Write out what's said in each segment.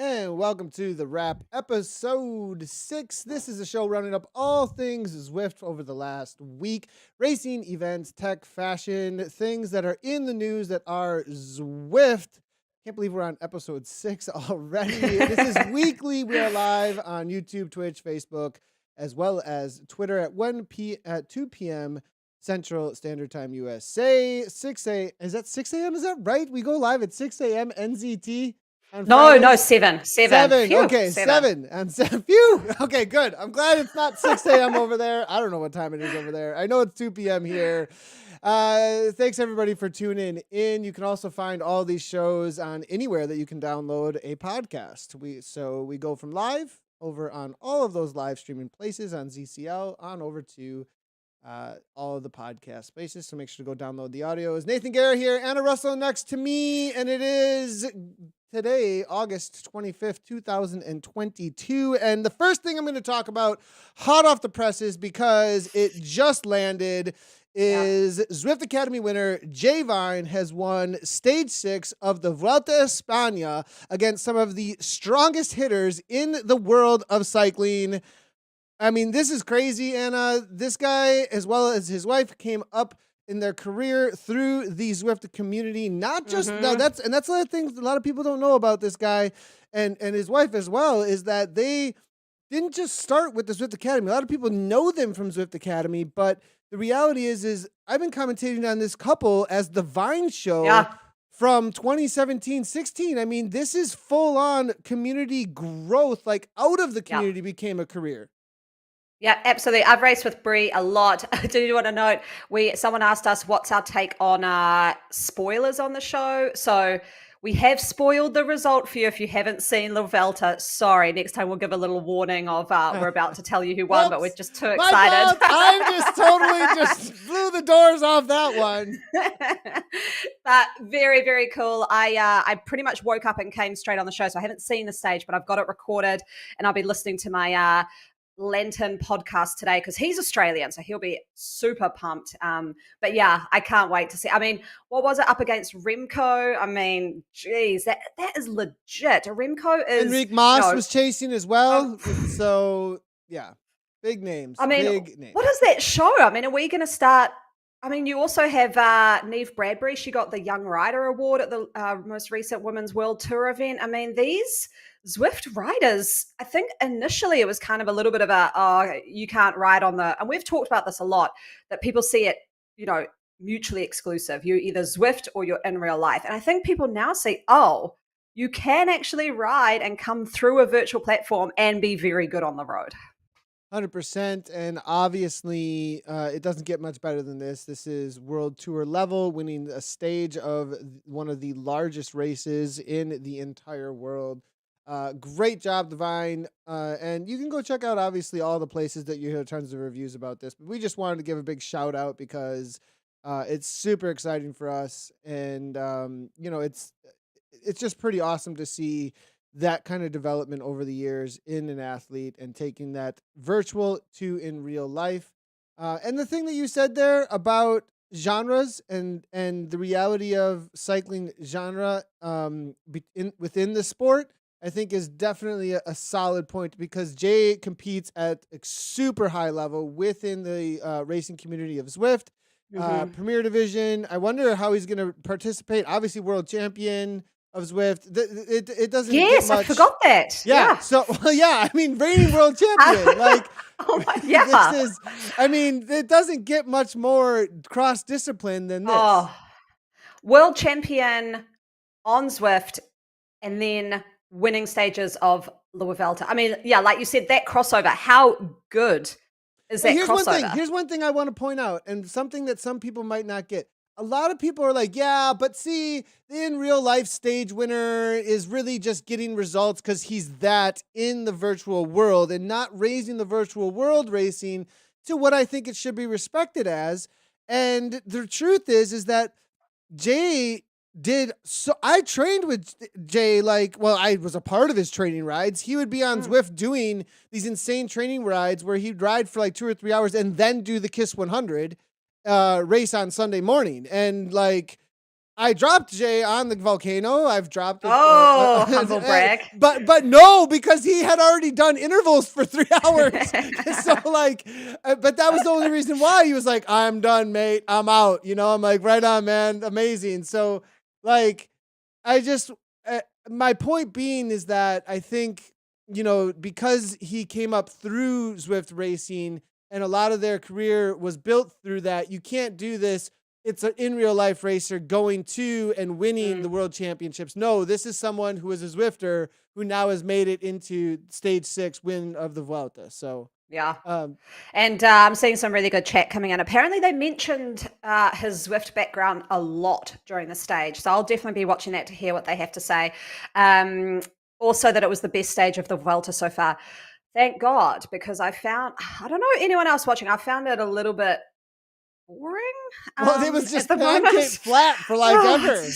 And welcome to the Wrap, episode 6. This is a show rounding up all things Zwift over the last week. Racing, events, tech, fashion, things that are in the news that are Zwift. Can't believe we're on episode 6 already. This is weekly. We are live on YouTube, Twitch, Facebook, as well as Twitter at 2 p.m. Central Standard Time USA. 6 a.m. Is that 6 a.m.? Is that right? We go live at 6 a.m. NZT. No, 7. Phew, okay, 7. And phew. Okay, good. I'm glad it's not 6 a.m. over there. I don't know what time it is over there. I know it's 2 p.m. here. Thanks everybody for tuning in. You can also find all these shows on anywhere that you can download a podcast. We go from live over on all of those live streaming places on ZCL on over to all of the podcast spaces. So make sure to go download the audio. Is Nathan Guerra here, Anna Russel next to me, and it is today, August 25th, 2022. And the first thing I'm going to talk about, hot off the presses, because it just landed, is Zwift Academy winner Jay Vine has won stage 6 of the Vuelta a España against some of the strongest hitters in the world of cycling. I mean, this is crazy, Anna. This guy, as well as his wife, came up in their career through the Zwift community. Not just that's a lot of things a lot of people don't know about this guy and his wife as well, is that they didn't just start with the Zwift Academy. A lot of people know them from Zwift Academy, but the reality is I've been commentating on this couple as the Vine show from 2017-16. I mean, this is full on community growth, like out of the community became a career. Yeah, absolutely. I've raced with Brie a lot. I do want to note, someone asked us what's our take on spoilers on the show. So we have spoiled the result for you if you haven't seen La Vuelta. Sorry, next time we'll give a little warning of we're about to tell you who won, but we're just too excited. I just totally blew the doors off that one. But very, very cool. I pretty much woke up and came straight on the show, so I haven't seen the stage, but I've got it recorded, and I'll be listening to my Lenten podcast today because he's Australian, so he'll be super pumped. But yeah, I can't wait to see. I mean, what was it up against Remco? I mean, geez, that is legit. Remco is Enrique Mas was chasing as well. So yeah, big names. I mean, big names. What does that show? I mean, are we going to start? I mean, you also have Neve Bradbury. She got the Young Rider Award at the most recent Women's World Tour event. I mean, these Zwift riders, I think initially it was kind of a little bit of you can't ride on and we've talked about this a lot, that people see it, mutually exclusive. You're either Zwift or you're in real life. And I think people now see, you can actually ride and come through a virtual platform and be very good on the road. 100%. And obviously, it doesn't get much better than this. This is World Tour level, winning a stage of one of the largest races in the entire world. Great job, Divine. And you can go check out, obviously, all the places that you hear tons of reviews about this. But we just wanted to give a big shout out because it's super exciting for us. And, it's just pretty awesome to see that kind of development over the years in an athlete and taking that virtual to in real life. And the thing that you said there about genres and the reality of cycling genre within the sport, I think is definitely a solid point, because Jay competes at a super high level within the racing community of Zwift, Premier Division. I wonder how he's going to participate. Obviously, world champion of Zwift. It doesn't. Yes, get much. I forgot that. Yeah. So, I mean, reigning world champion. It doesn't get much more cross discipline than this. World champion on Zwift, and then winning stages of La Vuelta. I mean, yeah, like you said, that crossover, how good is that crossover? Here's one thing I want to point out, and something that some people might not get. A lot of people are like, yeah, but see, the in real life stage winner is really just getting results because he's that in the virtual world and not raising the virtual world racing to what I think it should be respected as. And the truth is that Jay I trained with Jay, I was a part of his training rides. He would be on Zwift doing these insane training rides where he'd ride for 2 or 3 hours and then do the KISS 100 race on Sunday morning. And I dropped Jay on the volcano. I've dropped it. Oh, humble brag. But no, because he had already done intervals for 3 hours. So like, but that was the only reason why he was like, I'm done, mate. I'm out. You know, I'm like, right on, man. Amazing. So like, I just, my point being is that I think, you know, because he came up through Zwift racing and a lot of their career was built through that, you can't do this. It's an in real life racer going to and winning the world championships. No, this is someone who is a Zwifter who now has made it into stage 6 win of the Vuelta. So yeah. And I'm seeing some really good chat coming in. Apparently they mentioned his Zwift background a lot during the stage. So I'll definitely be watching that to hear what they have to say. Also that it was the best stage of the Vuelta so far. Thank God, because I don't know anyone else watching, I found it a little bit boring. Well, it was just at the pancake moment. flat for like ever.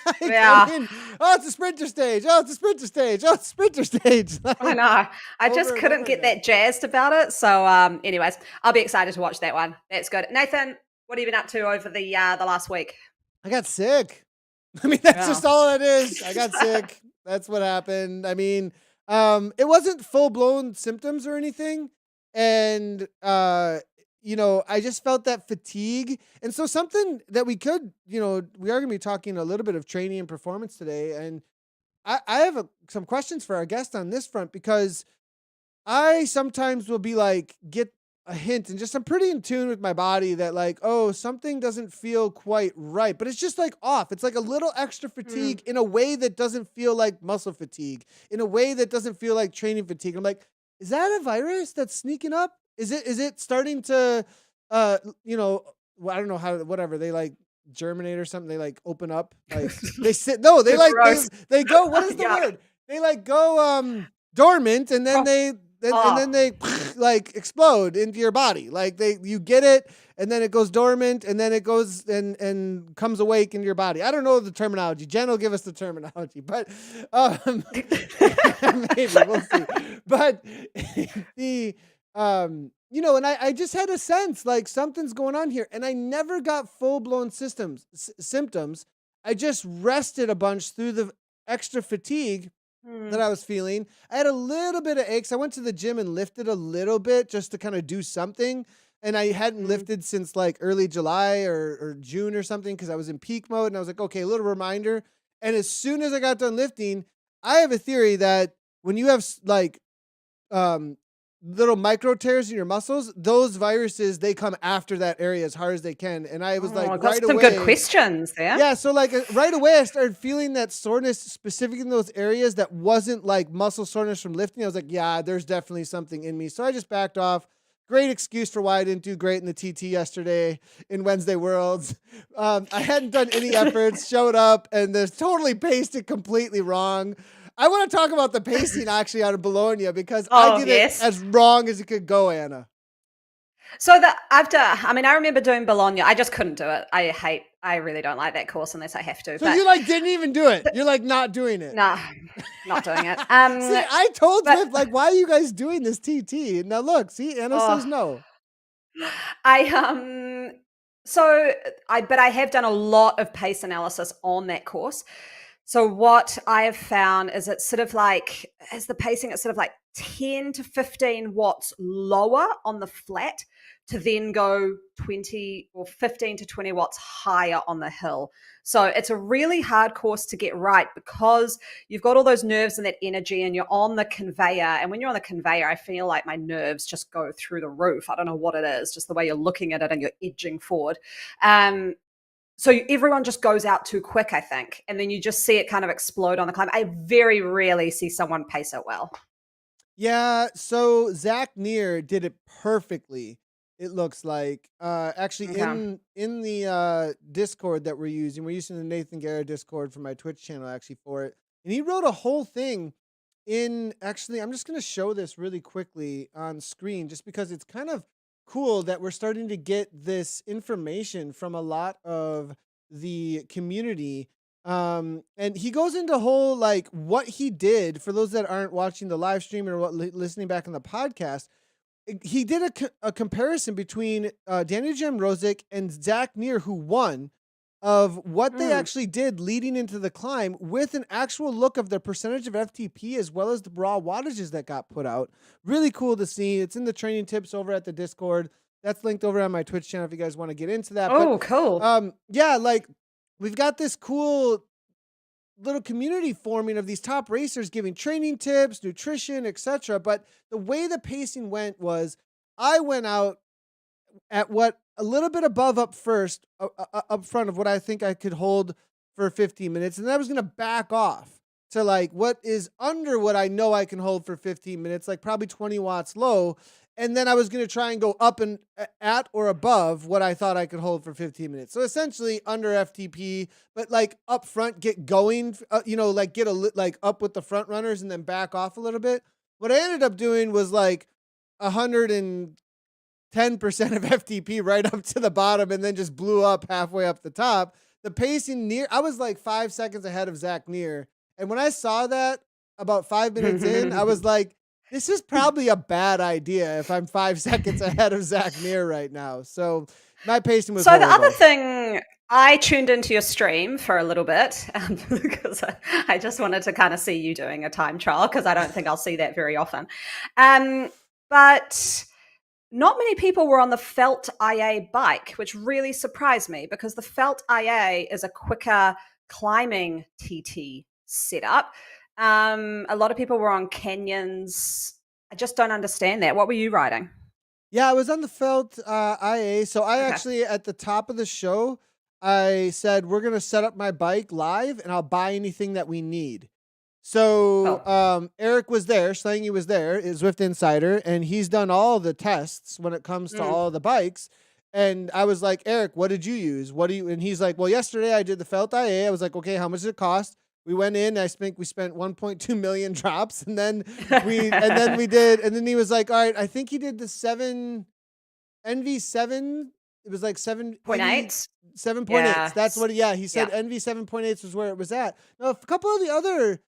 Like, Yeah. I mean, oh, it's a sprinter stage. Oh, it's a sprinter stage. Oh, it's a sprinter stage. I know. I just over and couldn't over get again. that jazzed about it. So, anyways, I'll be excited to watch that one. That's good. Nathan, what have you been up to over the last week? I got sick. I mean, that's Yeah. just all it is. I got sick. That's what happened. I mean, it wasn't full blown symptoms or anything. And, you know, I just felt that fatigue. And so something that we could, you know, we are going to be talking a little bit of training and performance today. And I have some questions for our guest on this front, because I sometimes will be like, get a hint, and just I'm pretty in tune with my body that like, oh, something doesn't feel quite right, but it's just like off. It's like a little extra fatigue in a way that doesn't feel like muscle fatigue, in a way that doesn't feel like training fatigue. I'm like, is that a virus that's sneaking up? Is it starting to, you know, well, I don't know how, whatever, they like germinate or something. They like open up, like they sit. No, they like, Gross. they go, what is the Yeah. word? They like go, dormant, and then and then they like explode into your body. Like you get it, and then it goes dormant, and then it goes and comes awake into your body. I don't know the terminology. Jen will give us the terminology, but maybe we'll see. But the you know, and I just had a sense like something's going on here, and I never got full blown symptoms. I just rested a bunch through the extra fatigue that I was feeling. I had a little bit of aches. I went to the gym and lifted a little bit just to kind of do something. And I hadn't lifted since like early July or June or something, because I was in peak mode. And I was like, okay, a little reminder. And as soon as I got done lifting, I have a theory that when you have like little micro tears in your muscles, those viruses, they come after that area as hard as they can. And I was like, got right some away. good questions there. Yeah, so like right away I started feeling that soreness specific in those areas that wasn't like muscle soreness from lifting. I was like, yeah, there's definitely something in me. So I just backed off. Great excuse for why I didn't do great in the TT yesterday in Wednesday Worlds. I hadn't done any efforts, showed up, and there's totally paced it completely wrong. I want to talk about the pacing actually out of Bologna, because I did it as wrong as it could go, Anna. So I remember doing Bologna. I just couldn't do it. I really don't like that course unless I have to. So you like didn't even do it. You're like not doing it. Nah, not doing it. See, I told Zwift, like, why are you guys doing this TT? Now look, see, Anna says no. But I have done a lot of pace analysis on that course. So what I have found is it's sort of like, as the pacing, it's sort of like 10 to 15 watts lower on the flat to then go 20 or 15 to 20 watts higher on the hill. So it's a really hard course to get right, because you've got all those nerves and that energy, and you're on the conveyor. And when you're on the conveyor, I feel like my nerves just go through the roof. I don't know what it is, just the way you're looking at it and you're edging forward. So everyone just goes out too quick, I think. And then you just see it kind of explode on the climb. I very rarely see someone pace it well. Yeah, so Zach Neer did it perfectly. It looks like actually in the Discord that we're using the Nathan Guerra Discord for my Twitch channel actually for it. And he wrote a whole thing in, actually, I'm just going to show this really quickly on screen just because it's kind of cool that we're starting to get this information from a lot of the community. And he goes into whole like what he did for those that aren't watching the live stream or listening back on the podcast. He did a comparison between Daniel Jem Rosick and Zach Neer, who won. of what they Mm. actually did leading into the climb with an actual look of the percentage of FTP as well as the raw wattages that got put out. Really cool to see. It's in the training tips over at the Discord. That's linked over on my Twitch channel if you guys want to get into that. But Oh, cool. yeah, like we've got this cool little community forming of these top racers giving training tips, nutrition, etc. But the way the pacing went was I went out at what a little bit above up first, up front of what I think I could hold for 15 minutes. And then I was going to back off to like what is under what I know I can hold for 15 minutes, like probably 20 watts low. And then I was going to try and go up and at or above what I thought I could hold for 15 minutes. So essentially under FTP, but like up front, get going, like get like up with the front runners and then back off a little bit. What I ended up doing was like 110% of FTP right up to the bottom and then just blew up halfway up the top. The pacing I was like 5 seconds ahead of Zach Neer. And when I saw that about 5 minutes in, I was like, this is probably a bad idea if I'm 5 seconds ahead of Zach Neer right now. So my pacing was horrible. The other thing, I tuned into your stream for a little bit because I just wanted to kind of see you doing a time trial because I don't think I'll see that very often. But not many people were on the Felt IA bike, which really surprised me because the Felt IA is a quicker climbing TT setup. A lot of people were on Canyons. I just don't understand that. What were you riding? Yeah, I was on the Felt IA. So I actually, at the top of the show, I said, we're going to set up my bike live and I'll buy anything that we need. So Eric was there, Slangy was there, Zwift Insider, and he's done all the tests when it comes to all the bikes. And I was like, Eric, what did you use? And he's like, well, yesterday I did the Felt IA. I was like, okay, how much does it cost? We went in, I think we spent 1.2 million drops, and then we did, and then he was like, all right, I think he did the NV7. It was like 7.8. 7.8. Yeah. That's what, he said NV 7.8 was where it was at. Now, a couple of the other,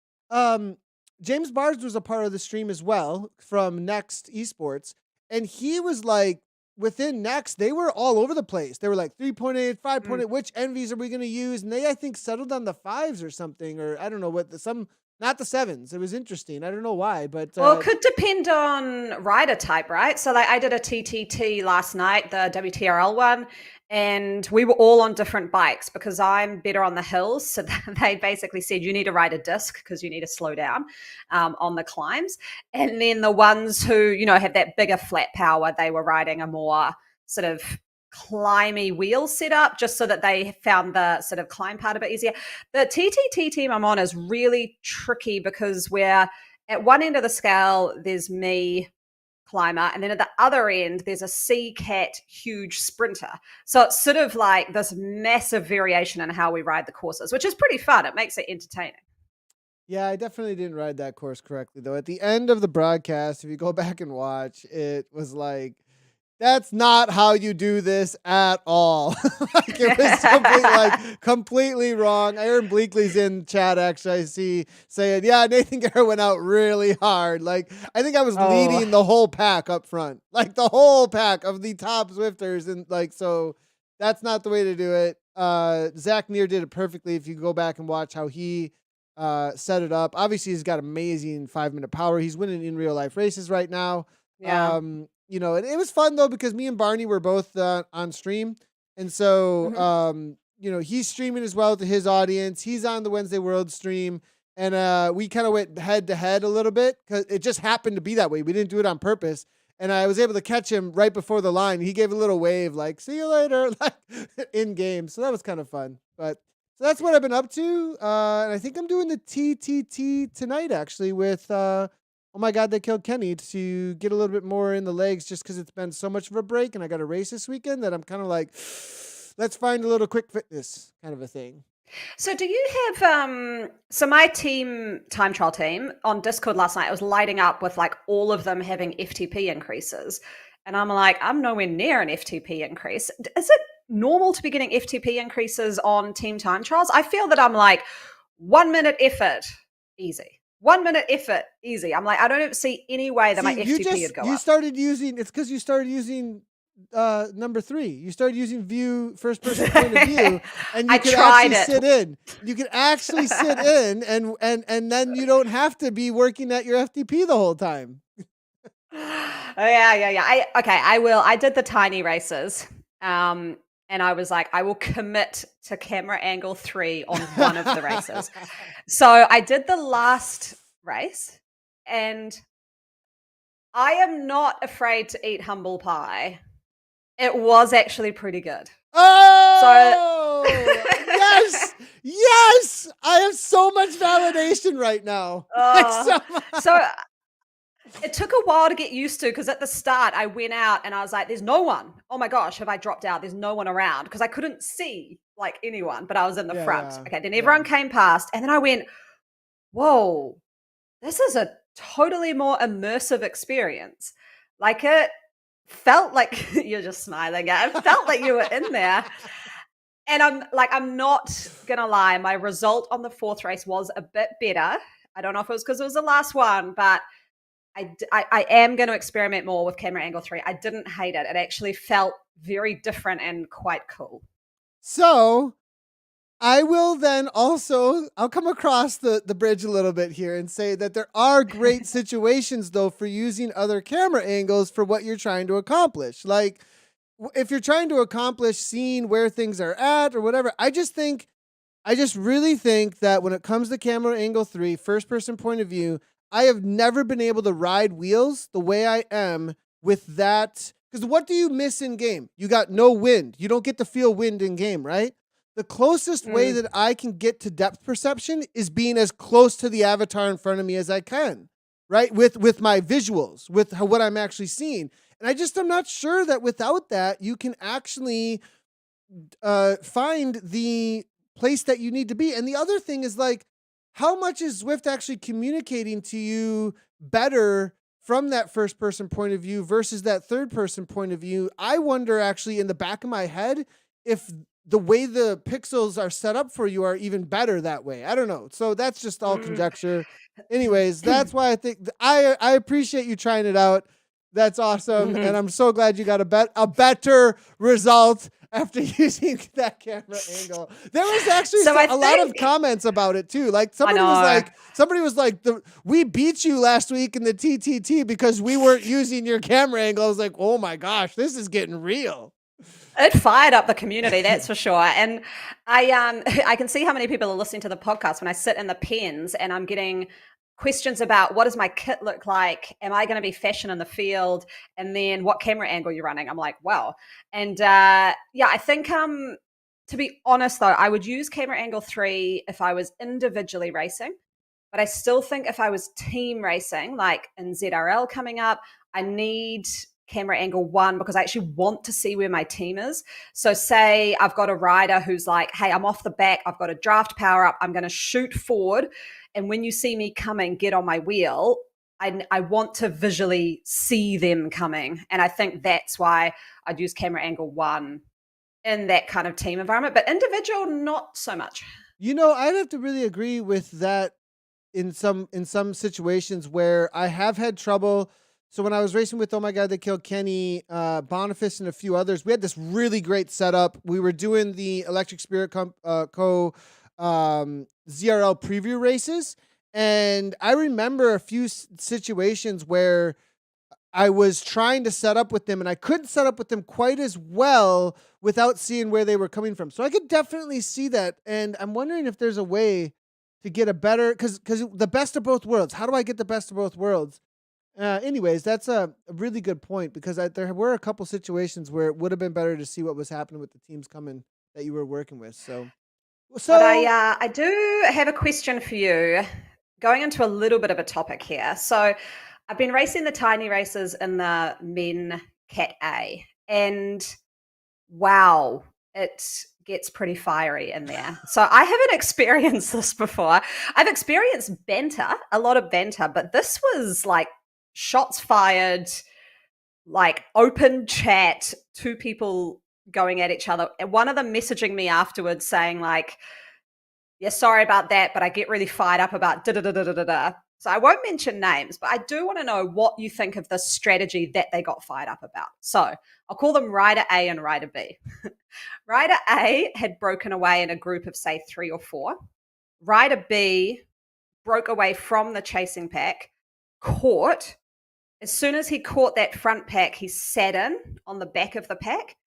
James Bars was a part of the stream as well from Next Esports. And he was like, within Next, they were all over the place. They were like 3.8, 5.8, which NVs are we going to use? And they, I think, settled on the 5s or something, or I don't know what, not the 7s. It was interesting. I don't know why, but well, it could depend on rider type, right? So like I did a TTT last night, the WTRL one, and we were all on different bikes because I'm better on the hills. So they basically said you need to ride a disc because you need to slow down on the climbs. And then the ones who, have that bigger flat power, they were riding a more sort of climby wheel setup just so that they found the sort of climb part a bit easier. The TTT team I'm on is really tricky because we're at one end of the scale, there's me, climber, and then at the other end there's a C-Cat huge sprinter. So it's sort of like this massive variation in how we ride the courses, which is pretty fun. It makes it entertaining. Yeah, I definitely didn't ride that course correctly though. At the end of the broadcast, if you go back and watch, it was like, that's not how you do this at all. Like it was completely wrong. Aaron Bleakley's in chat actually. I see saying, yeah, Nathan Guerra went out really hard. Like I think I was leading the whole pack up front, like the whole pack of the top Zwifters, and like so that's not the way to do it. Zach Neer did it perfectly. If you go back and watch how he set it up, obviously he's got amazing 5-minute power. He's winning in real life races right now. Yeah. It was fun though because me and Barney were both on stream, and so he's streaming as well to his audience. He's on the Wednesday World stream, and we kind of went head to head a little bit because it just happened to be that way. We didn't do it on purpose, and I was able to catch him right before the line. He gave a little wave like "See you later," like in game. So that was kind of fun. But so that's what I've been up to, and I think I'm doing the TTT tonight actually with. Oh my God, they killed Kenny to get a little bit more in the legs just because it's been so much of a break and I got a race this weekend that I'm kind of like, let's find a little quick fitness kind of a thing. So do you have, so my time trial team on Discord last night, I was lighting up with like all of them having FTP increases. And I'm like, I'm nowhere near an FTP increase. Is it normal to be getting FTP increases on team time trials? I feel that I'm like 1 minute effort, easy. 1 minute effort, easy. I'm like, I don't see any way that my FTP would go up. It's because you started using number 3. You started using first person point of view, and you I could tried actually it. sit in. You could actually sit in, and then you don't have to be working at your FTP the whole time. Oh, yeah. I will. I did the tiny races. And I was like, I will commit to camera angle 3 on one of the races. So I did the last race, and I am not afraid to eat humble pie. It was actually pretty good. Oh, yes, yes! I have so much validation right now. So it took a while to get used to, because at the start I went out and I was like, there's no one. Oh my gosh, have I dropped out? There's no one around, because I couldn't see like anyone, but I was in the front. Yeah, Okay, then everyone came past, and then I went, whoa, this is a totally more immersive experience. Like, it felt like you're just smiling at it felt like you were in there. And I'm not gonna lie, my result on the 4th race was a bit better. I don't know if it was because it was the last one, but I am going to experiment more with camera angle 3. I didn't hate it. It actually felt very different and quite cool. So I will then also, I'll come across the bridge a little bit here and say that there are great situations, though, for using other camera angles for what you're trying to accomplish. Like, if you're trying to accomplish seeing where things are at or whatever, I just really think that when it comes to camera angle 3, first person point of view, I have never been able to ride wheels the way I am with that. Because what do you miss in game? You got no wind. You don't get to feel wind in game, right? The closest way that I can get to depth perception is being as close to the avatar in front of me as I can, right? With my visuals, with what I'm actually seeing. And I'm not sure that without that, you can actually find the place that you need to be. And the other thing is, like, how much is Zwift actually communicating to you better from that first person point of view versus that third person point of view? I wonder, actually, in the back of my head, if the way the pixels are set up for you are even better that way. I don't know. So that's just all conjecture. Anyways, that's why I think I appreciate you trying it out. That's awesome. And I'm so glad you got a better result after using that camera angle. There was actually a lot of comments about it too. Like, somebody was like, we beat you last week in the TTT because we weren't using your camera angle. I was like, oh my gosh, this is getting real. It fired up the community, that's for sure. And I can see how many people are listening to the podcast when I sit in the pens and I'm getting questions about, what does my kit look like? Am I going to be fashion in the field? And then, what camera angle you're running? I'm like, wow. And I think to be honest though, I would use camera angle 3 if I was individually racing. But I still think if I was team racing, like in ZRL coming up, I need camera angle 1 because I actually want to see where my team is. So say I've got a rider who's like, hey, I'm off the back, I've got a draft power up, I'm going to shoot forward. And when you see me coming, get on my wheel. I want to visually see them coming. And I think that's why I'd use camera angle 1 in that kind of team environment. But individual, not so much. I'd have to really agree with that in some situations where I have had trouble. So when I was racing with Oh My God, They Killed Kenny, Boniface, and a few others, we had this really great setup. We were doing the Electric Spirit Co. ZRL preview races. And I remember a few situations where I was trying to set up with them and I couldn't set up with them quite as well without seeing where they were coming from. So I could definitely see that. And I'm wondering if there's a way to get a better, because the best of both worlds. How do I get the best of both worlds? Anyways, that's a really good point, because there were a couple situations where it would have been better to see what was happening with the teams coming that you were working with. So But I do have a question for you, going into a little bit of a topic here. So I've been racing the tiny races in the men Cat A, and wow, it gets pretty fiery in there. So I haven't experienced this before. I've experienced banter, a lot of banter, but this was like shots fired, like open chat, 2 people going at each other, and one of them messaging me afterwards saying like, yeah, sorry about that, but I get really fired up about da da da da da da. So I won't mention names, but I do want to know what you think of the strategy that they got fired up about. So I'll call them Rider A and Rider B. Rider A had broken away in a group of, say, 3 or 4. Rider B broke away from the chasing pack, caught. As soon as he caught that front pack, he sat in on the back of the pack.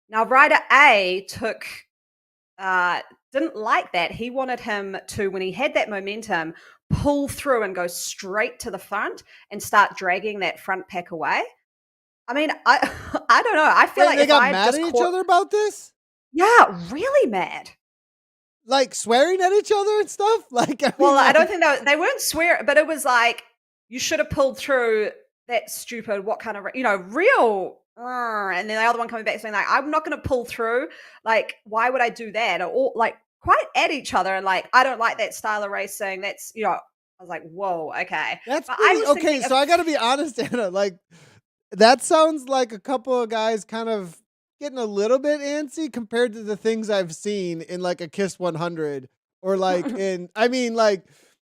Now, Rider A didn't like that. He wanted him to, when he had that momentum, pull through and go straight to the front and start dragging that front pack away. I mean, I I don't know. I feel Wait, like they if got I mad just at each caught, other about this? yeah, really mad. Like swearing at each other and stuff? Like, I mean, Well, I don't like, think they weren't swearing, but it was like you should have pulled through that stupid what kind of real. And then the other one coming back saying like, I'm not going to pull through. Like, why would I do that? Or like quite at each other and like, I don't like that style of racing. That's I was like, whoa, okay. that's But I pretty was okay. thinking, So I got to be honest, Anna. Like, that sounds like a couple of guys kind of getting a little bit antsy compared to the things I've seen in like a Kiss 100 or like in, I mean, like,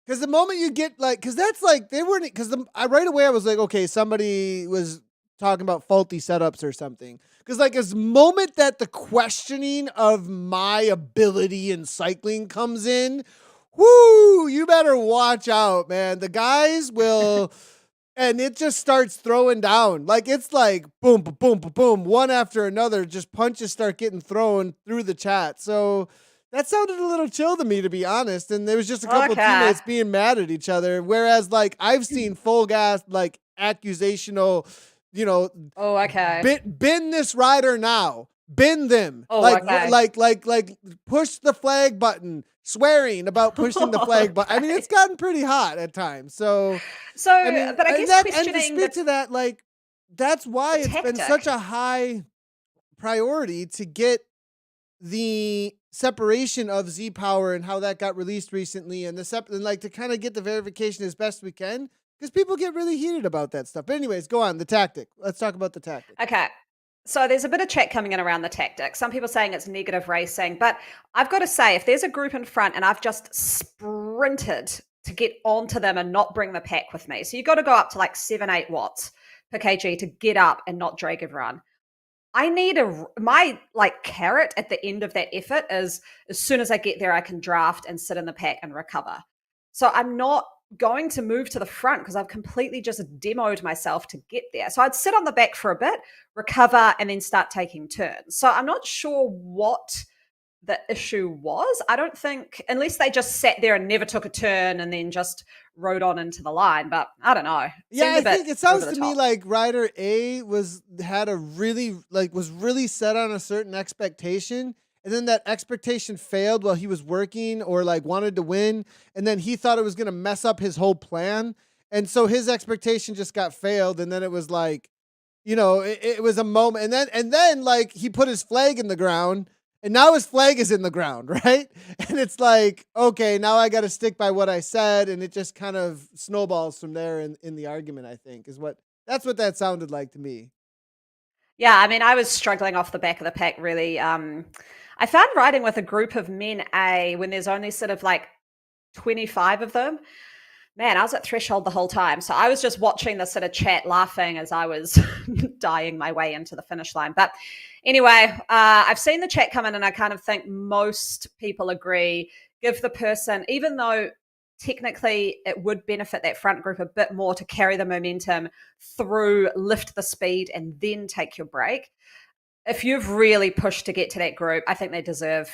because the moment you get like, because that's like, they weren't, because right away I was like, okay, somebody was talking about faulty setups or something. Because like, as moment that the questioning of my ability in cycling comes in, whoo, you better watch out, man. The guys will. And it just starts throwing down. Like, it's like boom, boom, boom, boom, boom, one after another. Just punches start getting thrown through the chat. So that sounded a little chill to me, to be honest. And there was just a couple of okay. teammates being mad at each other. Whereas, like, I've seen full gas, like, accusational, Oh, okay. bin this rider now. Bin them. Oh, Like, okay. like, push the flag button. Swearing about pushing the flag button. I mean, it's gotten pretty hot at times. So. So, I mean, but I and guess to questioning speak to that, like, that's why the it's been such tactic. a high priority to get the separation of Z Power and how that got released recently, and and like to kind of get the verification as best we can, because people get really heated about that stuff. But anyways, go on the tactic. Let's talk about the tactic. Okay. So there's a bit of chat coming in around the tactic. Some people saying it's negative racing, but I've got to say, if there's a group in front and I've just sprinted to get onto them and not bring the pack with me, so you've got to go up to like 7-8 watts per kg to get up and not drag everyone. I need my like carrot at the end of that effort is as soon as I get there, I can draft and sit in the pack and recover. So I'm not going to move to the front because I've completely just demoed myself to get there. So I'd sit on the back for a bit, recover, and then start taking turns. So I'm not sure what the issue was. I don't think, unless they just sat there and never took a turn and then just rode on into the line. But I don't know. Yeah, Seemed I a bit think it sounds over the to me top. like Rider A was really set on a certain expectation, and then that expectation failed while he was working or like wanted to win, and then he thought it was gonna mess up his whole plan, and so his expectation just got failed, and then it was like, it was a moment, and then like he put his flag in the ground. And now his flag is in the ground, right? And it's like, okay, now I got to stick by what I said. And it just kind of snowballs from there in the argument, I think, that's what that sounded like to me. Yeah, I mean, I was struggling off the back of the pack, really. I found riding with a group of men, when there's only sort of like 25 of them, man, I was at threshold the whole time. So I was just watching the sort of chat laughing as I was dying my way into the finish line. But anyway, I've seen the chat come in and I kind of think most people agree, give the person, even though technically it would benefit that front group a bit more to carry the momentum through, lift the speed, and then take your break. If you've really pushed to get to that group, I think they deserve,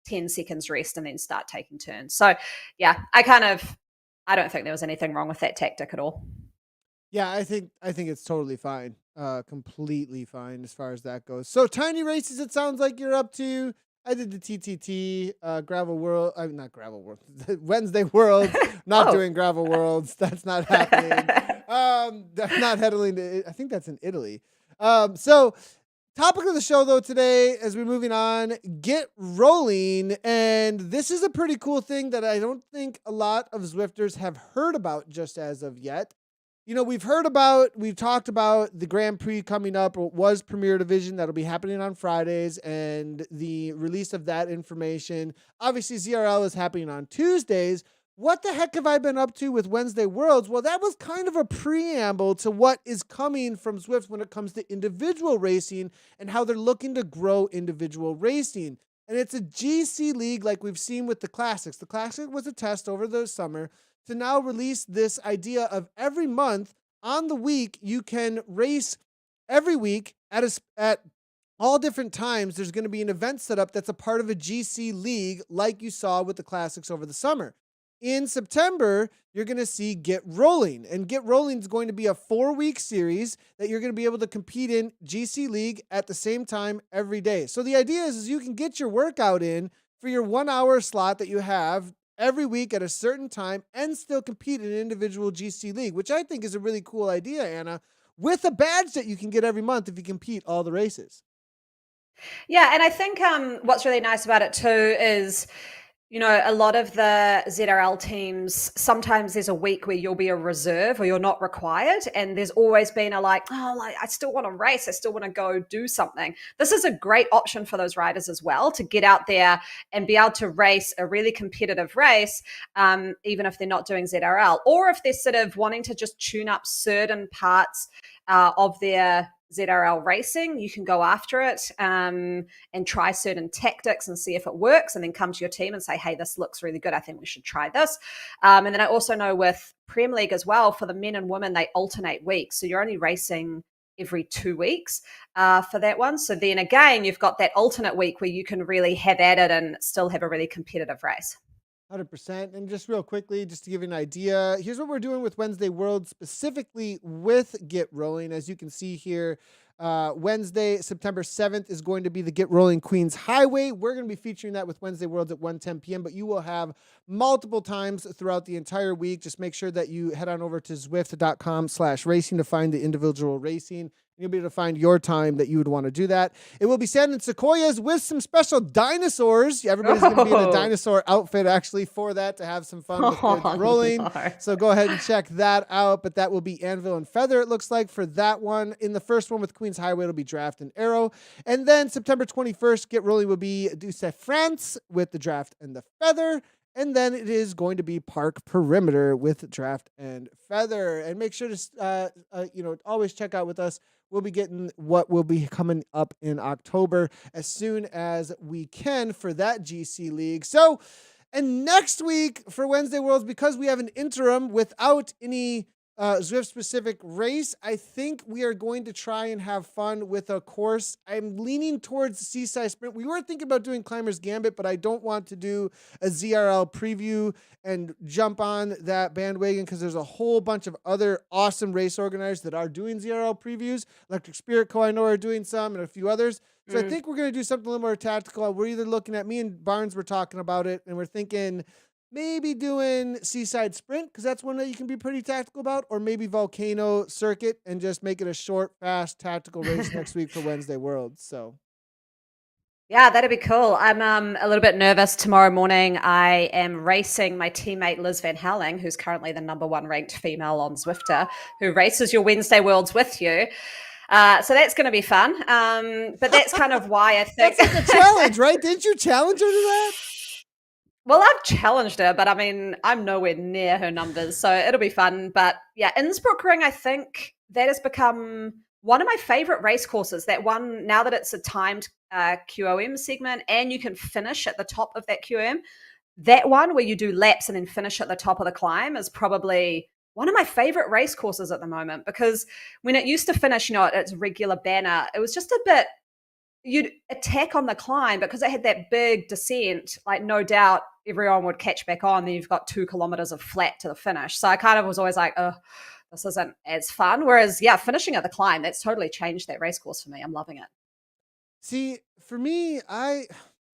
10 seconds rest and then start taking turns. So yeah, I don't think there was anything wrong with that tactic at all. Yeah, I think it's totally fine. Completely fine as far as that goes. So tiny races, it sounds like you're up to. I did the TTT, Gravel World, not Gravel World, Wednesday World, not doing Gravel Worlds. That's not happening. That's not heading to, I think that's in Italy. So topic of the show though today, as we're moving on, get rolling. And this is a pretty cool thing that I don't think a lot of Zwifters have heard about just as of yet. We've talked about the Grand Prix coming up, or was Premier Division, that'll be happening on Fridays, and the release of that information. Obviously, ZRL is happening on Tuesdays. what the heck have I been up to with Wednesday Worlds? Well, that was kind of a preamble to what is coming from Zwift when it comes to individual racing and how they're looking to grow individual racing. And it's a GC league like we've seen with the Classics. The Classic was a test over the summer to now release this idea of every month on the week you can race every week at all different times. There's going to be an event set up that's a part of a GC league like you saw with the Classics over the summer. In September, you're going to see Get Rolling. And Get Rolling is going to be a 4-week series that you're going to be able to compete in GC League at the same time every day. So the idea is you can get your workout in for your 1-hour slot that you have every week at a certain time and still compete in an individual GC League, which I think is a really cool idea, Anna, with a badge that you can get every month if you compete all the races. Yeah, and I think what's really nice about it too is, a lot of the ZRL teams, sometimes there's a week where you'll be a reserve or you're not required. And there's always been I still want to race. I still want to go do something. This is a great option for those riders as well to get out there and be able to race a really competitive race, even if they're not doing ZRL, or if they're sort of wanting to just tune up certain parts of their ZRL racing. You can go after it and try certain tactics and see if it works, and then come to your team and say, hey, this looks really good. I think we should try this. And then I also know with Prem League as well, for the men and women, they alternate weeks. So you're only racing every 2 weeks for that one. So then again, you've got that alternate week where you can really have at it and still have a really competitive race. 100%. And just real quickly, just to give you an idea, here's what we're doing with Wednesday World, specifically with Get Rolling. As you can see here, Wednesday, September 7th is going to be the Get Rolling Queens Highway. We're going to be featuring that with Wednesday Worlds at 1:10 p.m., but you will have multiple times throughout the entire week. Just make sure that you head on over to Zwift.com/racing to find the individual racing. You'll be able to find your time that you would want to do that. It will be sand and sequoias with some special dinosaurs. Everybody's going to be in a dinosaur outfit actually for that to have some fun with Get Rolling. No. So go ahead and check that out. But that will be Anvil and Feather, it looks like, for that one. In the first one with Queen's Highway, it'll be Draft and Arrow. And then September 21st, Get Rolling will be Douce France with the Draft and the Feather. And then it is going to be Park Perimeter with Draft and Feather. And make sure to, always check out with us. We'll be getting what will be coming up in October as soon as we can for that GC League. So, and next week for Wednesday Worlds, because we have an interim without any Zwift-specific race, I think we are going to try and have fun with a course. I'm leaning towards the Seaside Sprint. We were thinking about doing Climber's Gambit, but I don't want to do a ZRL preview and jump on that bandwagon because there's a whole bunch of other awesome race organizers that are doing ZRL previews. Electric Spirit Co. I know are doing some, and a few others. So I think we're going to do something a little more tactical. We're either looking at, me and Barnes were talking about it, and we're thinking maybe doing Seaside Sprint, because that's one that you can be pretty tactical about, or maybe Volcano Circuit and just make it a short, fast, tactical race next week for Wednesday Worlds. So, yeah, that'd be cool. I'm a little bit nervous. Tomorrow morning, I am racing my teammate Liz Van Helsing, who's currently the #1 ranked female on Zwifter, who races your Wednesday Worlds with you. So that's going to be fun. But that's kind of why I think that's like a challenge, right? Didn't you challenge her to that? Well, I've challenged her, but I mean, I'm nowhere near her numbers, so it'll be fun. But yeah, Innsbruck Ring, I think that has become one of my favorite race courses. That one, now that it's a timed QOM segment and you can finish at the top of that QOM, that one where you do laps and then finish at the top of the climb is probably one of my favorite race courses at the moment, because when it used to finish, at its regular banner, it was just a bit, you'd attack on the climb because it had that big descent. Like, no doubt everyone would catch back on. Then you've got 2 kilometers of flat to the finish. So I kind of was always like, oh, this isn't as fun. Whereas, yeah, finishing at the climb, that's totally changed that race course for me. I'm loving it. See, for me, I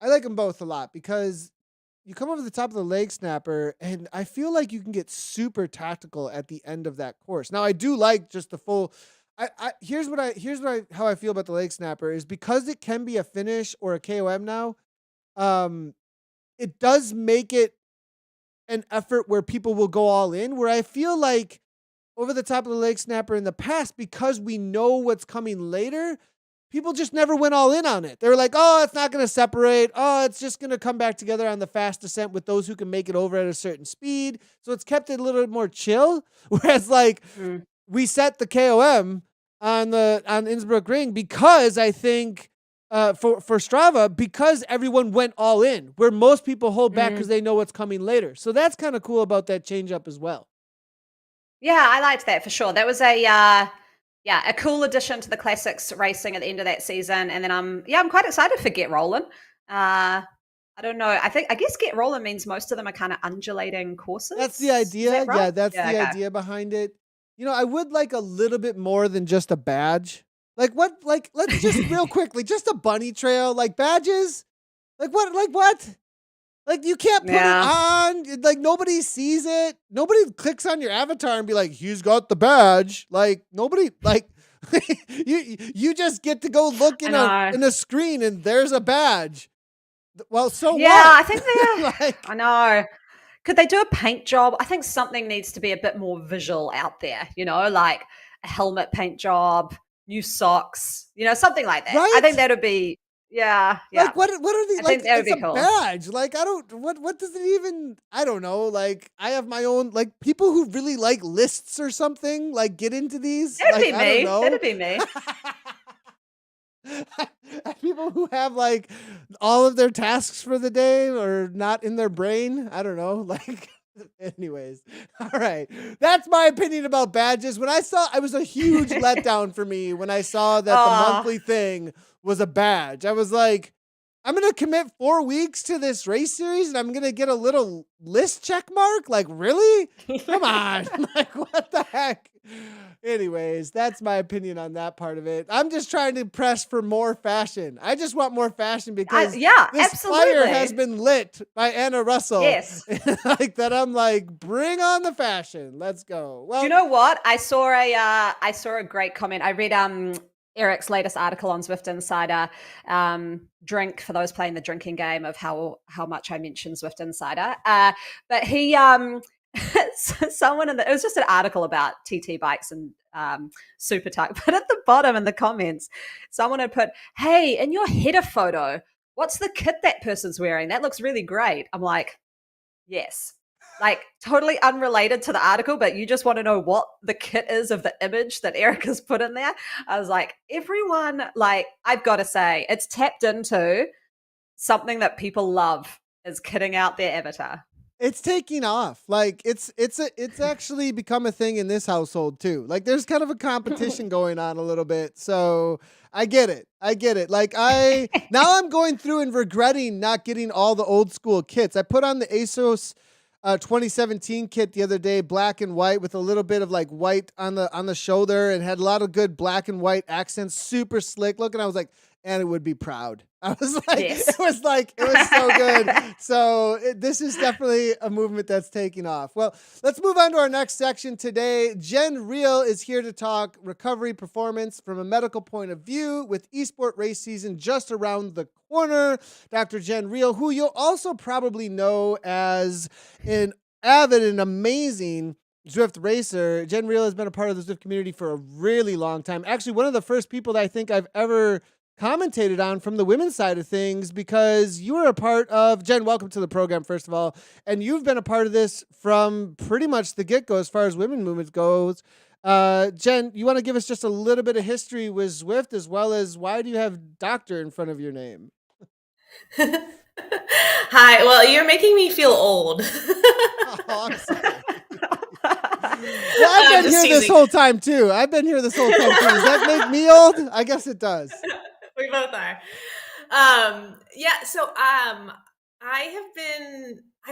like them both a lot because you come over the top of the leg snapper, and I feel like you can get super tactical at the end of that course. Now, I do like just the full. Here's how I feel about the leg snapper is because it can be a finish or a KOM now. It does make it an effort where people will go all in. Where I feel like over the top of the leg snapper in the past, because we know what's coming later, people just never went all in on it. They were like, oh, it's not going to separate. Oh, it's just going to come back together on the fast descent with those who can make it over at a certain speed. So it's kept it a little bit more chill. Whereas like we set the KOM on Innsbruck Ring because I think for Strava, because everyone went all in, where most people hold back because they know what's coming later. So that's kind of cool about that change up as well. Yeah, I liked that for sure. That was a a cool addition to the classics racing at the end of that season. And then I'm quite excited for Get Rollin'. I don't know. I guess Get Rollin' means most of them are kind of undulating courses. That's the idea. That right? Yeah, that's the idea behind it. You know, I would like a little bit more than just a badge. Like what? Like let's just real quickly, just a bunny trail, like badges. Like what? Like what? Like you can't put it on. Like nobody sees it. Nobody clicks on your avatar and be like, "He's got the badge." Like nobody. Like you just get to go look in a screen and there's a badge. Well, so what? I think they. I know. Could they do a paint job? I think something needs to be a bit more visual out there. You know, like a helmet paint job, new socks. You know, something like that. Right? I think that would be. Yeah. Like what are these? I like think that would it's be a cool. badge. Like I don't. What does it even? I don't know. Like I have my own. Like people who really like lists or something. Like get into these. That'd like, be me. That'd be me. People who have like all of their tasks for the day or not in their brain. I don't know. Like. Anyways, all right. That's my opinion about badges. When I saw, it was a huge letdown for me when I saw that the monthly thing was a badge. I was like, I'm going to commit 4 weeks to this race series and I'm going to get a little list check mark? Like, really? Come on. Like, what the heck? Anyways, that's my opinion on that part of it. I'm just trying to press for more fashion. I just want more fashion because this absolutely. fire has been lit by Anna Russel. Yes. Like that, I'm like, bring on the fashion. Let's go. Well, do you know what? I saw a great comment. I read Eric's latest article on Zwift Insider, drink for those playing the drinking game of how much I mentioned Zwift Insider. But he someone it was just an article about TT bikes and Super Tuck, but at the bottom in the comments, someone had put, "Hey, in your header photo, what's the kit that person's wearing? That looks really great." I'm like, yes. Like totally unrelated to the article, but you just want to know what the kit is of the image that Eric has put in there. I was like, everyone, like, I've got to say, it's tapped into something that people love is kitting out their avatar. It's taking off. Like it's actually become a thing in this household too. Like there's kind of a competition going on a little bit. So I get it. Like now I'm going through and regretting not getting all the old school kits. I put on the ASOS 2017 kit the other day, black and white with a little bit of like white on the shoulder and had a lot of good black and white accents, super slick looking. I was like, and it would be proud. I was like, yes. it was so good. So this is definitely a movement that's taking off. Well, let's move on to our next section today. Jenn Reel is here to talk recovery performance from a medical point of view with esport race season just around the corner. Dr. Jenn Reel, who you'll also probably know as an avid and amazing Zwift racer. Jenn Reel has been a part of the Zwift community for a really long time. Actually, one of the first people that I think I've ever commentated on from the women's side of things, because you were a part of, Jenn, welcome to the program, first of all, and you've been a part of this from pretty much the get-go as far as women movement goes. Jenn, you want to give us just a little bit of history with Zwift, as well as why do you have doctor in front of your name? Hi, well, you're making me feel old. Oh, I'm sorry. Well, I've been here this whole time too. Does that make me old? I guess it does. We both are. So I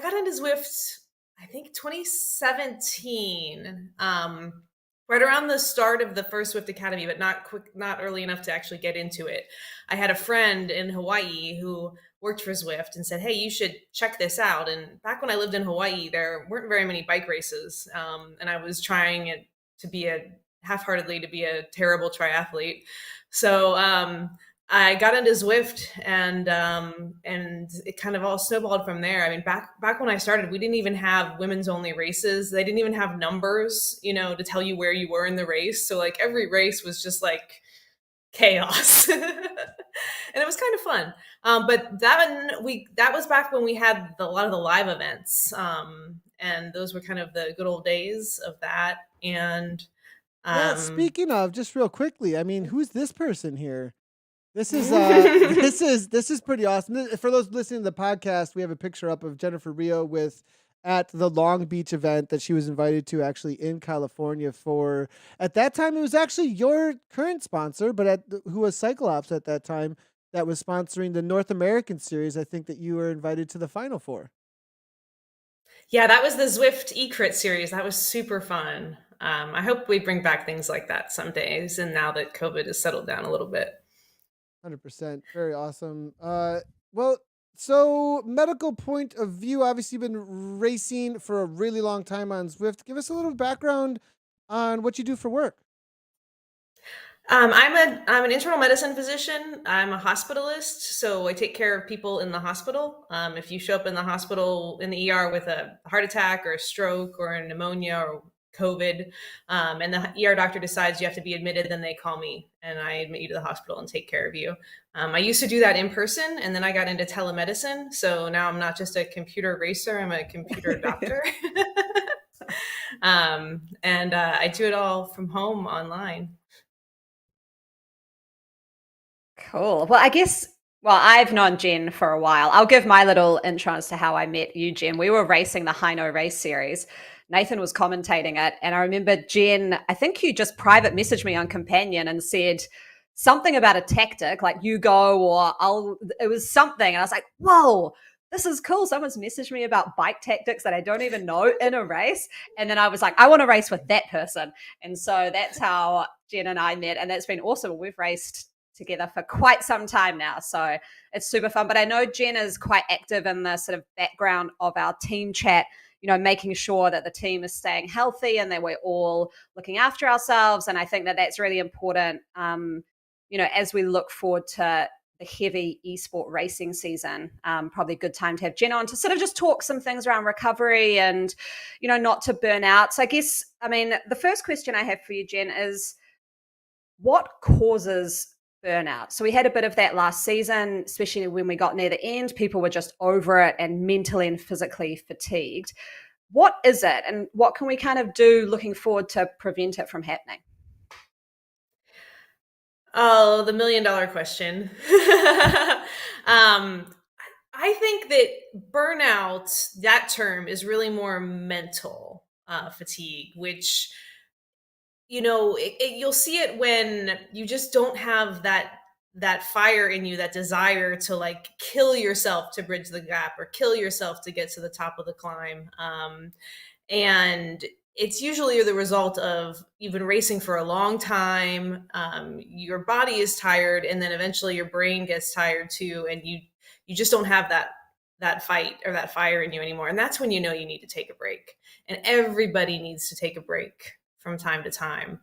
got into Zwift, I think 2017, right around the start of the first Zwift Academy, but not early enough to actually get into it. I had a friend in Hawaii who worked for Zwift and said, "Hey, you should check this out." And back when I lived in Hawaii, there weren't very many bike races. And I was trying half-heartedly to be a terrible triathlete. So, I got into Zwift and it kind of all snowballed from there. I mean, back when I started, we didn't even have women's only races. They didn't even have numbers, to tell you where you were in the race. So like every race was just like chaos. And it was kind of fun. But that was back when we had a lot of the live events. And those were kind of the good old days of that. And Yeah, speaking of, just real quickly, I mean, who's this person here? This is this is pretty awesome. For those listening to the podcast, we have a picture up of Jennifer Rio at the Long Beach event that she was invited to, actually in California for. At that time, it was actually your current sponsor, but who was Cyclops at that time, that was sponsoring the North American series. I think that you were invited to the final for. Yeah, that was the Zwift E-Crit series. That was super fun. I hope we bring back things like that some days, and now that COVID has settled down a little bit. 100%. Very awesome. Well, so medical point of view, obviously you've been racing for a really long time on Zwift. Give us a little background on what you do for work. I'm an internal medicine physician. I'm a hospitalist, so I take care of people in the hospital. If you show up in the hospital in the ER with a heart attack or a stroke or a pneumonia or COVID, and the ER doctor decides you have to be admitted, then they call me and I admit you to the hospital and take care of you. I used to do that in person, and then I got into telemedicine. So now I'm not just a computer racer, I'm a computer doctor. And I do it all from home online. Cool. Well, I guess, I've known Jenn for a while. I'll give my little intro as to how I met you, Jenn. We were racing the High No Race series. Nathan was commentating it. And I remember, Jenn, I think you just private messaged me on Companion and said something about a tactic, like you go or it was something. And I was like, whoa, this is cool. Someone's messaged me about bike tactics that I don't even know in a race. And then I was like, I want to race with that person. And so that's how Jenn and I met. And that's been awesome. We've raced together for quite some time now, so it's super fun. But I know Jenn is quite active in the sort of background of our team chat, making sure that the team is staying healthy and that we're all looking after ourselves. And I think that that's really important, as we look forward to the heavy esport racing season. Probably a good time to have Jenn on to sort of just talk some things around recovery and, not to burn out. So I guess, the first question I have for you, Jenn, is what causes burnout? So we had a bit of that last season, especially when we got near the end. People were just over it and mentally and physically fatigued. What is it, and what can we kind of do looking forward to prevent it from happening? Oh, the $1 million question. I think that burnout, that term, is really more mental fatigue, which you'll see it when you just don't have that fire in you, that desire to like kill yourself to bridge the gap or kill yourself to get to the top of the climb. And it's usually the result of you've been racing for a long time. Your body is tired, and then eventually your brain gets tired too. And you just don't have that fight or that fire in you anymore. And that's when you need to take a break. And everybody needs to take a break from time to time.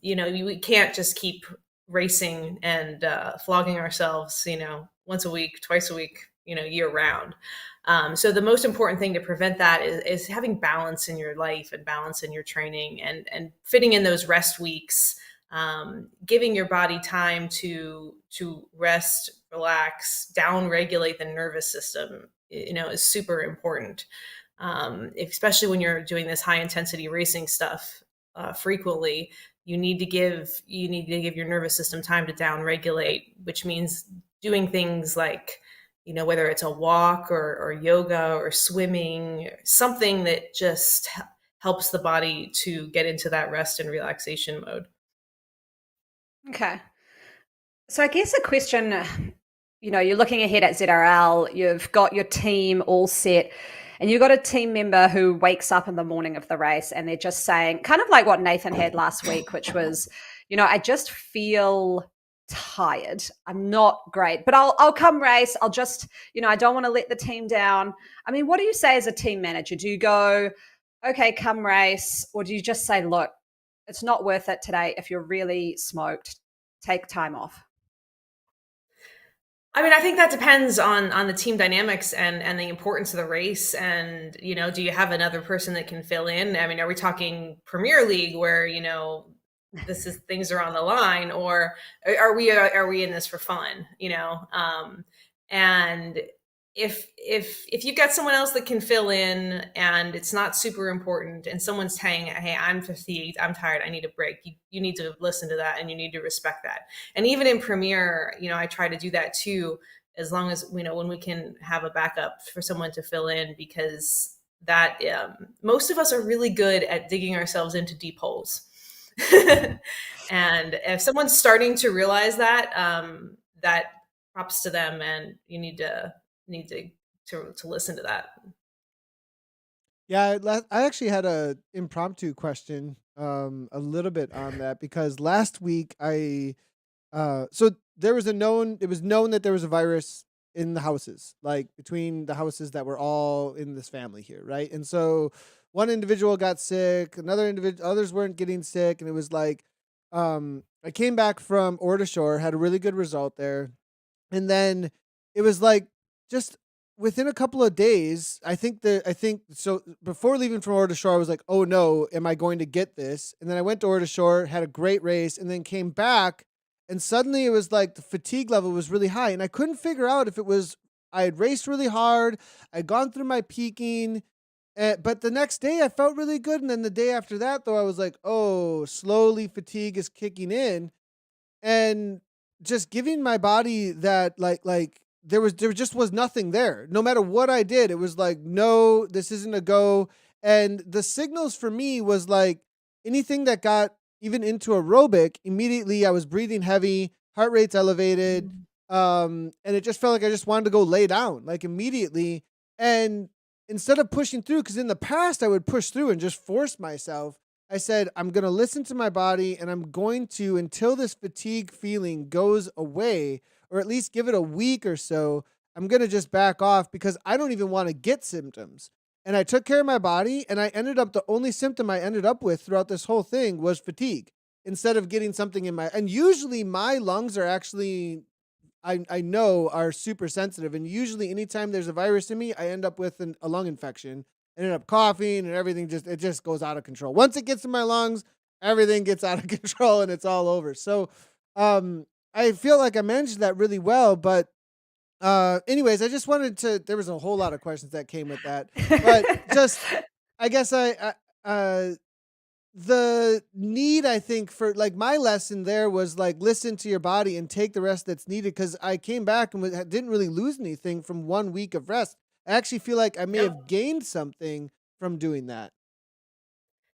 We can't just keep racing and flogging ourselves, once a week, twice a week, year round. So the most important thing to prevent that is having balance in your life and balance in your training and fitting in those rest weeks, giving your body time to rest, relax, down regulate the nervous system, is super important. Especially when you're doing this high intensity racing stuff frequently, you need to give your nervous system time to down regulate, which means doing things like, whether it's a walk or yoga or swimming, something that just helps the body to get into that rest and relaxation mode. Okay. So I guess a question, you're looking ahead at ZRL, you've got your team all set, and you've got a team member who wakes up in the morning of the race and they're just saying, kind of like what Nathan had last week, which was, I just feel tired. I'm not great, but I'll come race. I'll just, I don't want to let the team down. What do you say as a team manager? Do you go, okay, come race? Or do you just say, look, it's not worth it today. If you're really smoked, take time off? I think that depends on the team dynamics and the importance of the race. And, do you have another person that can fill in? Are we talking Premier League where, this is things are on the line, or are we in this for fun, and if you've got someone else that can fill in and it's not super important, and someone's saying, hey, I'm fatigued, I'm tired, I need a break, you need to listen to that and you need to respect that. And even in Premiere, I try to do that too, as long as when we can have a backup for someone to fill in, because that most of us are really good at digging ourselves into deep holes. And if someone's starting to realize that, that props to them, and you need to listen to that. Yeah, I actually had a impromptu question, a little bit on that, because last week so it was known that there was a virus in the houses, like between the houses that were all in this family here, right? And so one individual got sick, others weren't getting sick, and it was like, I came back from Order Shore, had a really good result there, and then it was like just within a couple of days, I think so before leaving from Order Shore, I was like, oh no, am I going to get this? And then I went to Order Shore, had a great race, and then came back, and suddenly it was like the fatigue level was really high, and I couldn't figure out if it was I had raced really hard, I'd gone through my peaking, but the next day I felt really good, and then the day after that, though, I was like, oh, slowly fatigue is kicking in, and just giving my body that, like there just was nothing there. No matter what I did, it was like, no, this isn't a go. And the signals for me was like anything that got even into aerobic, immediately I was breathing heavy, heart rate's elevated, and it just felt like I just wanted to go lay down, like immediately. And instead of pushing through, because in the past I would push through and just force myself, I said, I'm going to listen to my body, and I'm going to, until this fatigue feeling goes away, or at least give it a week or so, I'm going to just back off, because I don't even want to get symptoms. And I took care of my body, and the only symptom I ended up with throughout this whole thing was fatigue, instead of getting something and usually my lungs are actually, I know, are super sensitive. And usually anytime there's a virus in me, I end up with a lung infection. I end up coughing, and everything it just goes out of control. Once it gets in my lungs, everything gets out of control and it's all over. So I feel like I managed that really well. But anyways, I just there was a whole lot of questions that came with that. But just, I guess the need, I think, for like my lesson there was like, listen to your body and take the rest that's needed, because I came back and didn't really lose anything from 1 week of rest. I actually feel like I may have gained something from doing that.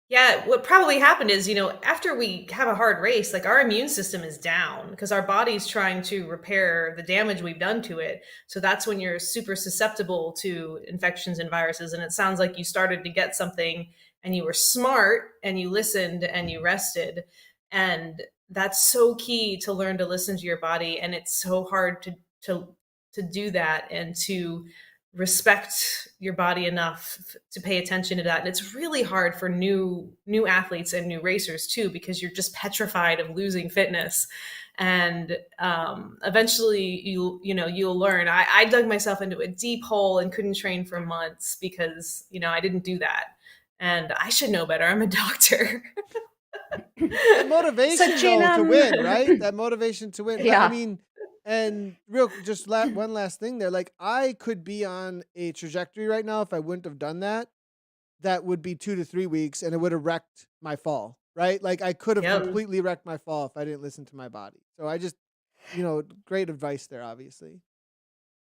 Yeah, what probably happened is, after we have a hard race, like our immune system is down because our body's trying to repair the damage we've done to it. So that's when you're super susceptible to infections and viruses. And it sounds like you started to get something, and you were smart, and you listened, and you rested. And that's so key, to learn to listen to your body. And it's so hard to do that, and to respect your body enough to pay attention to that. And it's really hard for new athletes and new racers too, because you're just petrified of losing fitness. And eventually you'll learn. I dug myself into a deep hole and couldn't train for months because I didn't do that, and I should know better. I'm a doctor. That motivation, Jen, though, to win, right? That motivation to win. Yeah. I mean, and one last thing there. Like, I could be on a trajectory right now if I wouldn't have done that. That would be 2 to 3 weeks, and it would have wrecked my fall, right? Like, I could have Yep. completely wrecked my fall if I didn't listen to my body. So I just, great advice there, obviously.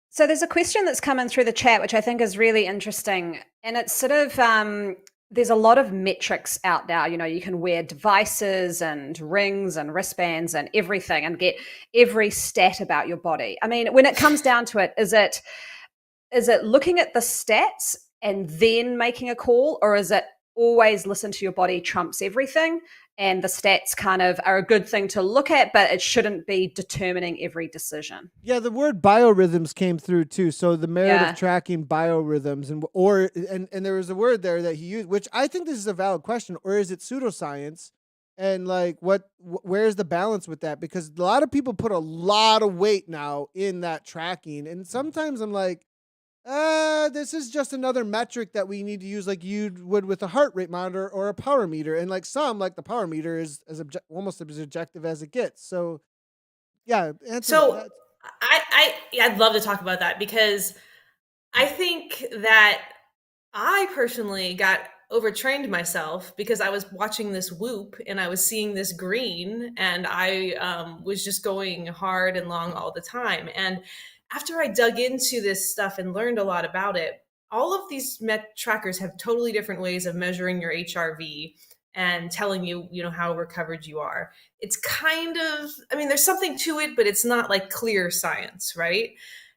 So there's a question that's come in through the chat, which I think is really interesting. And it's sort of, there's a lot of metrics out now. You can wear devices and rings and wristbands and everything and get every stat about your body. I mean, when it comes down to it, is it looking at the stats and then making a call, or is it always listen to your body trumps everything, and the stats kind of are a good thing to look at, but it shouldn't be determining every decision? Yeah, the word biorhythms came through too. So the merit Yeah. of tracking biorhythms, and there was a word there that he used, which I think this is a valid question, or is it pseudoscience? And like, where's the balance with that? Because a lot of people put a lot of weight now in that tracking, and sometimes I'm like, This is just another metric that we need to use like you would with a heart rate monitor or a power meter. And like the power meter is almost as objective as it gets. So yeah, answer So that. I'd love to talk about that because I think that I personally got overtrained myself because I was watching this whoop and I was seeing this green and I was just going hard and long all the time. And after I dug into this stuff and learned a lot about it, all of these met trackers have totally different ways of measuring your HRV and telling you, how recovered you are. It's kind of, I mean, there's something to it, but it's not like clear science, right?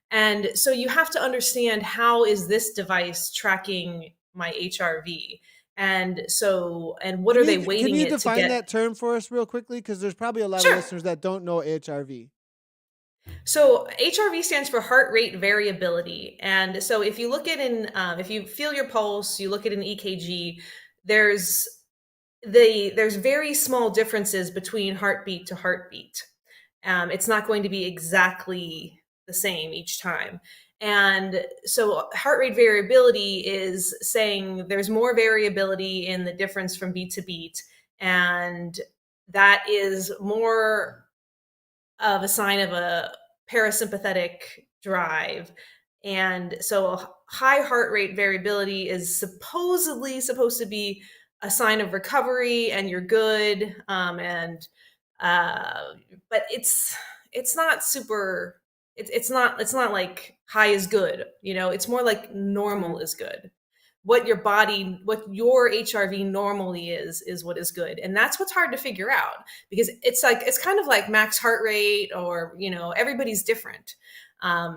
And so you have to understand, how is this device tracking my HRV? And what are they Can weighting you it to define get? that term for us real quickly? Because there's probably a lot of Sure. listeners that don't know HRV. So HRV stands for heart rate variability. And so if you look at if you feel your pulse, you look at an EKG, there's there's very small differences between heartbeat to heartbeat. It's not going to be exactly the same each time. And so heart rate variability is saying there's more variability in the difference from beat to beat. And that is more of a sign of a parasympathetic drive. And so high heart rate variability is supposedly supposed to be a sign of recovery and you're good. But it's not super. It's not like high is good. It's more like normal is good. What your HRV normally is what is good, and that's what's hard to figure out because it's kind of like max heart rate, or everybody's different.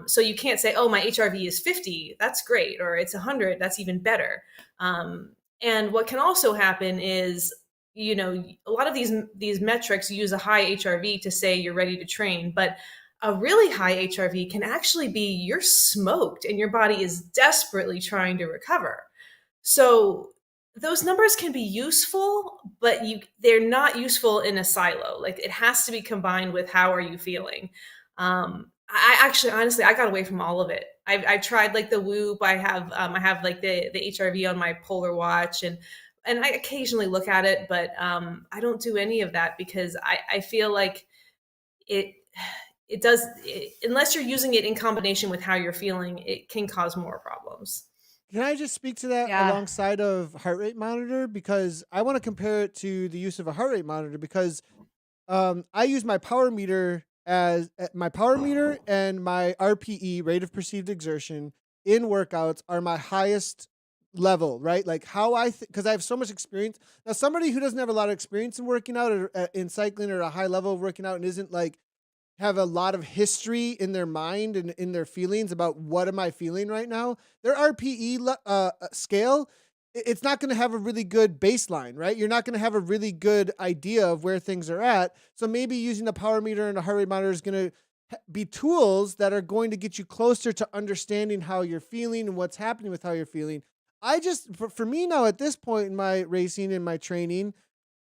So you can't say, oh, my HRV is 50, that's great, or it's 100, that's even better. And what can also happen is, a lot of these metrics use a high HRV to say you're ready to train, but a really high HRV can actually be you're smoked and your body is desperately trying to recover. So those numbers can be useful, but they're not useful in a silo. Like, it has to be combined with how are you feeling. I actually, honestly, I got away from all of it. I tried like the Whoop. I have like the HRV on my Polar Watch, and I occasionally look at it, but I don't do any of that because I feel like it does, unless you're using it in combination with how you're feeling, it can cause more problems. Can I just speak to that Yeah. alongside of heart rate monitor? Because I want to compare it to the use of a heart rate monitor because I use my power meter as my power meter and my RPE, rate of perceived exertion, in workouts are my highest level, right? Like how because I have so much experience. Now, somebody who doesn't have a lot of experience in working out or in cycling or a high level of working out and isn't like have a lot of history in their mind and in their feelings about what am I feeling right now, their RPE scale, it's not going to have a really good baseline, right? You're not going to have a really good idea of where things are at. So maybe using a power meter and a heart rate monitor is going to be tools that are going to get you closer to understanding how you're feeling and what's happening with how you're feeling. For me now at this point in my racing and my training,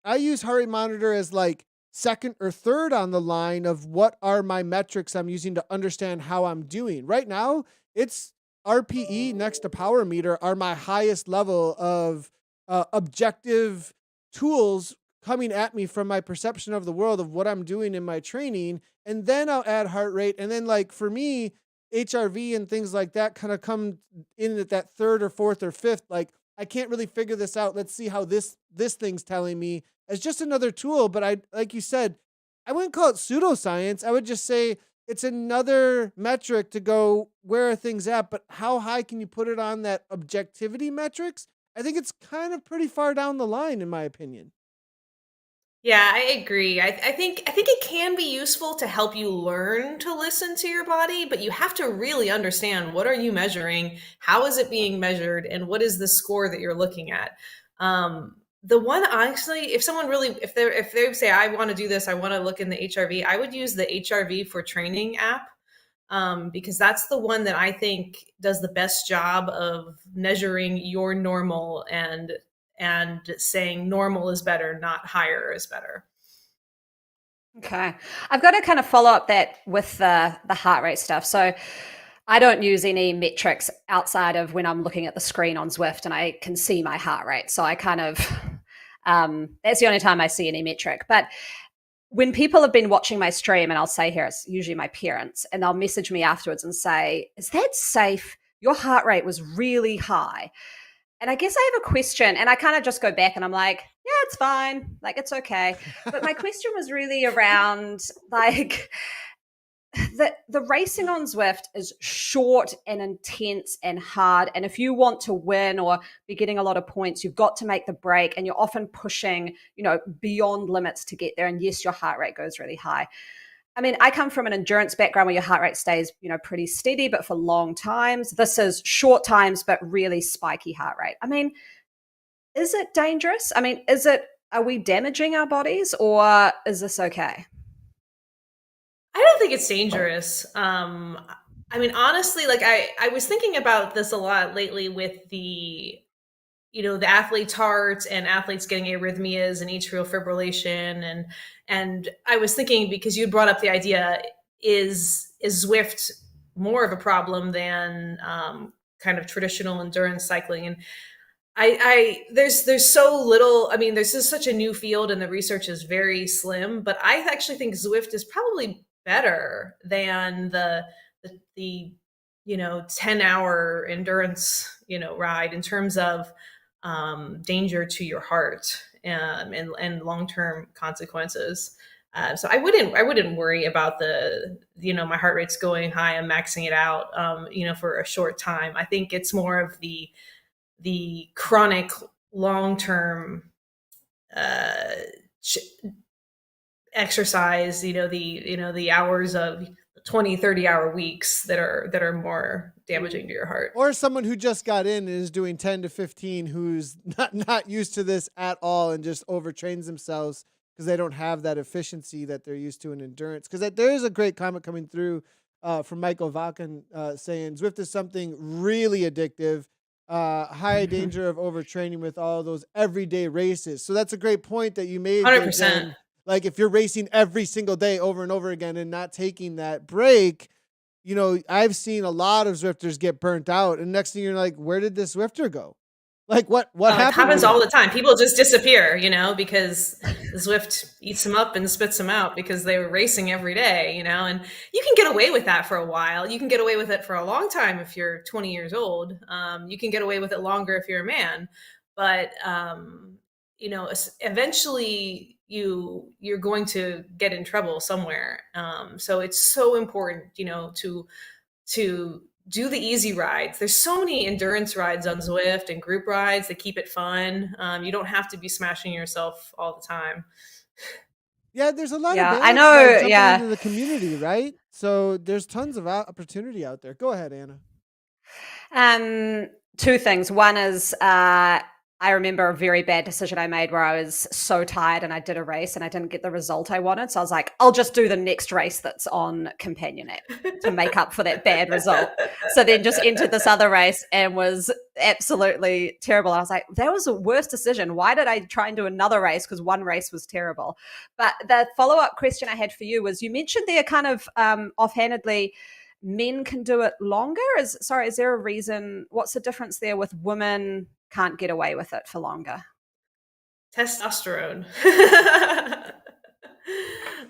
I use heart rate monitor as like second or third on the line of what are my metrics I'm using to understand how I'm doing. Right now, it's RPE next to power meter are my highest level of objective tools coming at me from my perception of the world of what I'm doing in my training. And then I'll add heart rate. And then like for me, HRV and things like that kind of come in at that third or fourth or fifth. Like I can't really figure this out. Let's see how this thing's telling me as just another tool. But I, like you said, I wouldn't call it pseudoscience. I would just say it's another metric to go, where are things at? But how high can you put it on that objectivity metrics? I think it's kind of pretty far down the line, in my opinion. Yeah, I agree. I think it can be useful to help you learn to listen to your body, but you have to really understand, what are you measuring, how is it being measured, and what is the score that you're looking at. The one, actually, if someone really, if they say, I want to do this, I want to look in the HRV, I would use the HRV for Training app, because that's the one that I think does the best job of measuring your normal and saying normal is better, not higher is better. Okay. I've got to kind of follow up that with the heart rate stuff. So I don't use any metrics outside of when I'm looking at the screen on Zwift and I can see my heart rate. So I kind of, that's the only time I see any metric. But when people have been watching my stream, and I'll say here, it's usually my parents, and they'll message me afterwards and say, is that safe? Your heart rate was really high. And I guess I have a question, and I kind of just go back and I'm like, yeah, it's fine. Like, it's okay. But my question was really around like, the racing on Zwift is short and intense and hard. And if you want to win or be getting a lot of points, you've got to make the break, and you're often pushing, beyond limits to get there. And yes, your heart rate goes really high. I mean, I come from an endurance background where your heart rate stays, pretty steady, but for long times. This is short times, but really spiky heart rate. I mean, is it dangerous? I mean, are we damaging our bodies, or is this okay? I don't think it's dangerous. I mean, honestly, like I was thinking about this a lot lately with the athlete's heart and athletes getting arrhythmias and atrial fibrillation, and I was thinking, because you brought up the idea, is Zwift more of a problem than kind of traditional endurance cycling? And there's so little. I mean, there's just such a new field and the research is very slim, but I actually think Zwift is probably better than the 10-hour endurance ride in terms of danger to your heart, and long-term consequences. So I wouldn't worry about my heart rate's going high, I'm maxing it out, for a short time. I think it's more of the chronic long-term exercise, the hours of 20-30 hour weeks that are more damaging to your heart. Or someone who just got in and is doing 10 to 15 who's not used to this at all and just overtrains themselves because they don't have that efficiency that they're used to in endurance. Because there is a great comment coming through from Michael Vaken saying Zwift is something really addictive, high danger of overtraining with all those everyday races. So that's a great point that you made. 100%. Like if you're racing every single day over and over again and not taking that break, I've seen a lot of Zwifters get burnt out. And next thing you're like, where did this Zwifter go? Like what happened? It happens all the time. People just disappear, because the Zwift eats them up and spits them out because they were racing every day, and you can get away with that for a while. You can get away with it for a long time if you're 20 years old. You can get away with it longer if you're a man, but eventually you're going to get in trouble somewhere. So it's so important, to do the easy rides. There's so many endurance rides on Zwift and group rides that keep it fun. You don't have to be smashing yourself all the time. Yeah, there's a lot of I know. jumping into the community, right? So there's tons of opportunity out there. Go ahead, Anna. Two things. One is I remember a very bad decision I made where I was so tired and I did a race and I didn't get the result I wanted. So I was like, I'll just do the next race that's on Companion app to make up for that bad result. So then just entered this other race and was absolutely terrible. I was like, that was the worst decision. Why did I try and do another race? Because one race was terrible. But the follow-up question I had for you was, you mentioned there kind of offhandedly, men can do it longer. Is there a reason? What's the difference there with women can't get away with it for longer? Testosterone.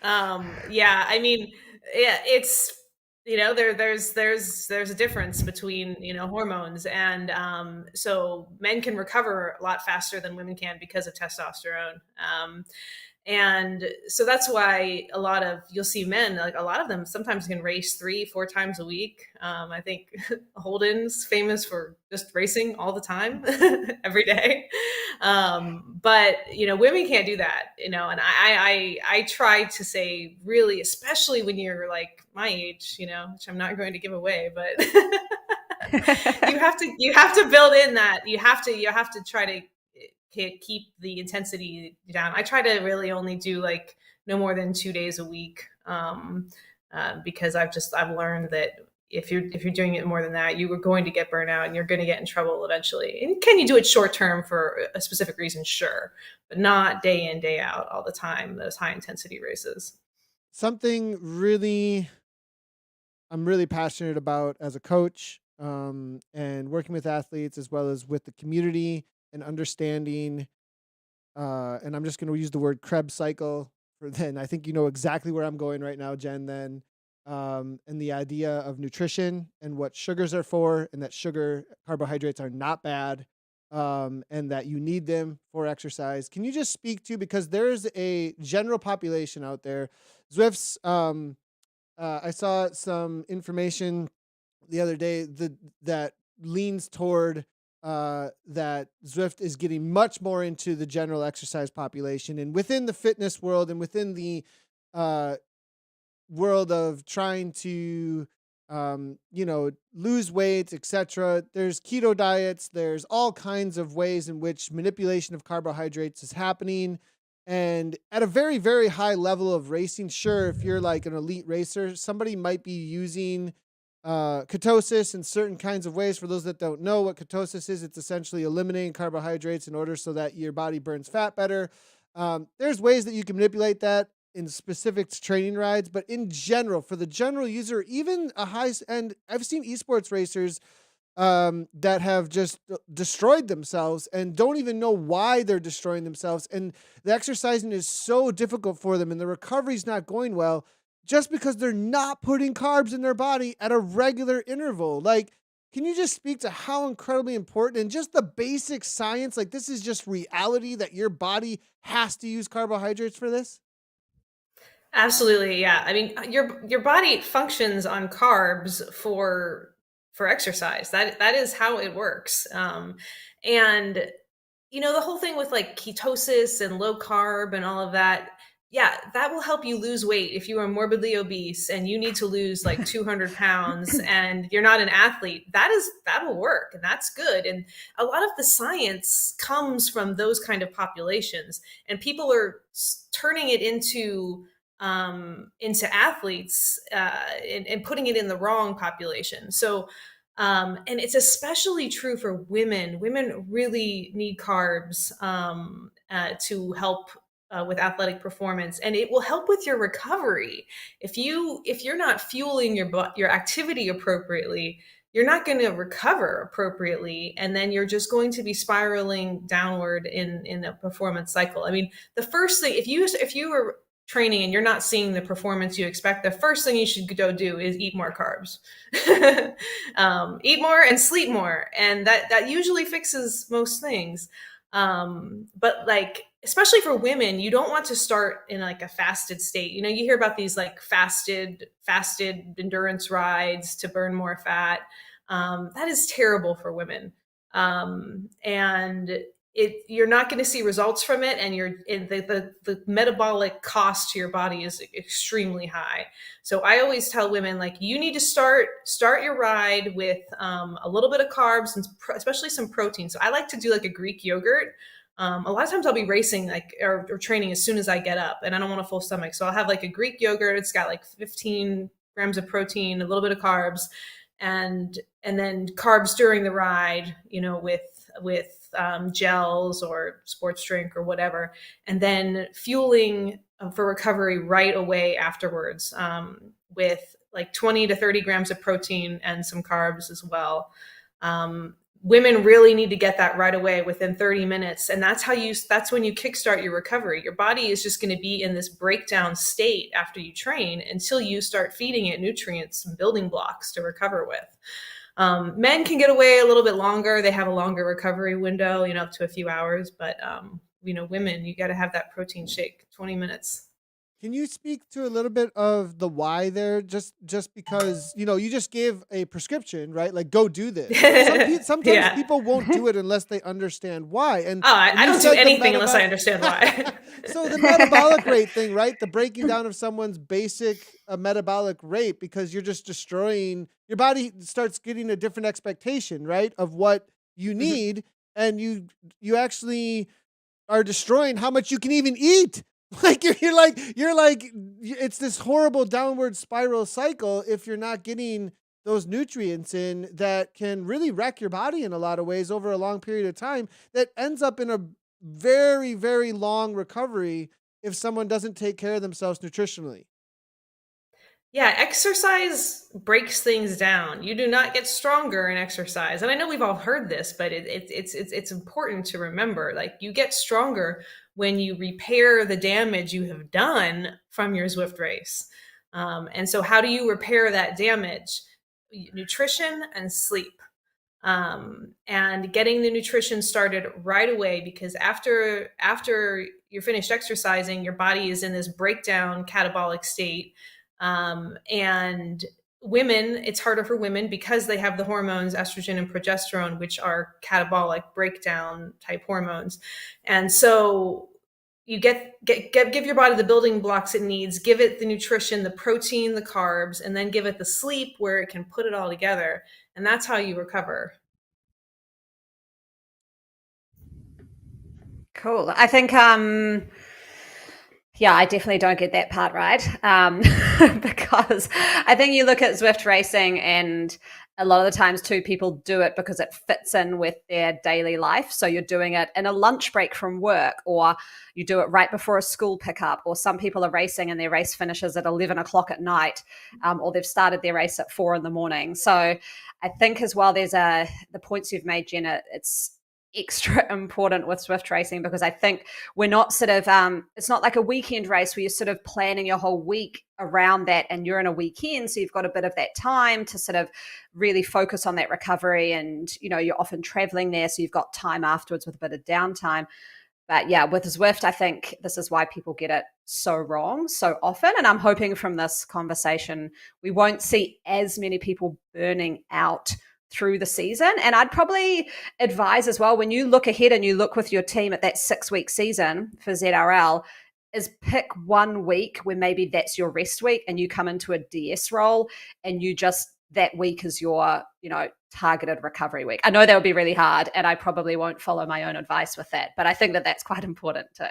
Yeah, I mean, yeah, it's there's a difference between hormones, and so men can recover a lot faster than women can because of testosterone. And so that's why you'll see men, like a lot of them sometimes can race 3-4 times a week. I think Holden's famous for just racing all the time, every day. But women can't do that, and I try to say, really, especially when you're like my age, which I'm not going to give away, but you have to build in that you have to try to keep the intensity down. I try to really only do like no more than 2 days a week, because I've learned that if you're doing it more than that, you are going to get burnt out and you're going to get in trouble eventually. And can you do it short term for a specific reason? Sure, but not day in, day out all the time, those high intensity races. Something really I'm really passionate about as a coach, and working with athletes as well as with the community and understanding. And I'm just going to use the word Krebs cycle for then. I think you know exactly where I'm going right now, Jen. Then, and the idea of nutrition and what sugars are for, and that carbohydrates are not bad, and that you need them for exercise. Can you just speak to, because there's a general population out there, Zwifts. I saw some information the other day that leans toward that Zwift is getting much more into the general exercise population, and within the fitness world and within the uh, world of trying to lose weight, etc. There's keto diets, there's all kinds of ways in which manipulation of carbohydrates is happening, and at a very, very high level of racing. Sure, if you're like an elite racer, somebody might be using ketosis in certain kinds of ways. For those that don't know what ketosis is, it's essentially eliminating carbohydrates in order so that your body burns fat better. There's ways that you can manipulate that in specific training rides, but in general, for the general user, even a high end, I've seen esports racers that have just destroyed themselves and don't even know why they're destroying themselves. And the exercising is so difficult for them and the recovery's not going well just because they're not putting carbs in their body at a regular interval. Like, can you just speak to how incredibly important and just the basic science, like this is just reality that your body has to use carbohydrates for this? Absolutely, yeah. I mean, your body functions on carbs for exercise. That is how it works. And the whole thing with like ketosis and low carb and all of that, yeah, that will help you lose weight if you are morbidly obese and you need to lose like 200 pounds and you're not an athlete. That'll work and that's good. And a lot of the science comes from those kind of populations, and people are turning it into athletes and putting it in the wrong population. So, and it's especially true for women. Women really need carbs to help with athletic performance, and it will help with your recovery. If you're not fueling your activity appropriately, you're not going to recover appropriately, and then you're just going to be spiraling downward in a performance cycle. I mean, the first thing, if you are training and you're not seeing the performance you expect, the first thing you should go do is eat more carbs. Eat more and sleep more, and that usually fixes most things. But like, especially for women, you don't want to start in like a fasted state. You hear about these like fasted endurance rides to burn more fat. That is terrible for women. And you're not going to see results from it, and the metabolic cost to your body is extremely high. So I always tell women, like, you need to start your ride with a little bit of carbs and especially some protein. So I like to do like a Greek yogurt. A lot of times I'll be racing like or training as soon as I get up and I don't want a full stomach, so I'll have like a Greek yogurt. It's got like 15 grams of protein, a little bit of carbs, and then carbs during the ride, with gels or sports drink or whatever, and then fueling for recovery right away afterwards, with like 20 to 30 grams of protein and some carbs as well. Women really need to get that right away within 30 minutes. And that's when you kickstart your recovery. Your body is just going to be in this breakdown state after you train until you start feeding it nutrients and building blocks to recover with. Men can get away a little bit longer. They have a longer recovery window, up to a few hours. But, women, you got to have that protein shake, 20 minutes. Can you speak to a little bit of the why there? Just because, you just gave a prescription, right? Like, go do this. Sometimes Yeah. people won't do it unless they understand why. And I don't do anything unless I understand why. So the metabolic rate thing, right? The breaking down of someone's basic metabolic rate, because you're just destroying your body, starts getting a different expectation, right, of what you need, and you actually are destroying how much you can even eat. Like you're like it's this horrible downward spiral cycle if you're not getting those nutrients in that can really wreck your body in a lot of ways over a long period of time, that ends up in a very, very long recovery if someone doesn't take care of themselves nutritionally. Yeah, exercise breaks things down. You do not get stronger in exercise. And I know we've all heard this, but it's important to remember. Like, you get stronger when you repair the damage you have done from your Zwift race. And so, how do you repair that damage? Nutrition and sleep. And getting the nutrition started right away, because after you're finished exercising, your body is in this breakdown catabolic state. And women, it's harder for women because they have the hormones estrogen and progesterone, which are catabolic breakdown type hormones. And so you give your body the building blocks it needs, give it the nutrition, the protein, the carbs, and then give it the sleep where it can put it all together. And that's how you recover. Cool. I think yeah, I definitely don't get that part right. Because I think you look at Zwift racing, and a lot of the times too, people do it because it fits in with their daily life. So you're doing it in a lunch break from work, or you do it right before a school pickup, or some people are racing and their race finishes at 11 o'clock at night, or they've started their race at 4 in the morning. So I think as well, there's the points you've made, Jenna, it's extra important with Zwift racing, because I think we're not sort of it's not like a weekend race where you're sort of planning your whole week around that, and you're in a weekend, so you've got a bit of that time to sort of really focus on that recovery. And you're often traveling there, so you've got time afterwards with a bit of downtime. But yeah, with Zwift, I think this is why people get it so wrong so often. And I'm hoping from this conversation, we won't see as many people burning out through the season. And I'd probably advise as well, when you look ahead and you look with your team at that 6-week season for ZRL, is pick 1 week where maybe that's your rest week and you come into a DS role, and you just, that week is your, targeted recovery week. I know that would be really hard, and I probably won't follow my own advice with that, but I think that that's quite important too.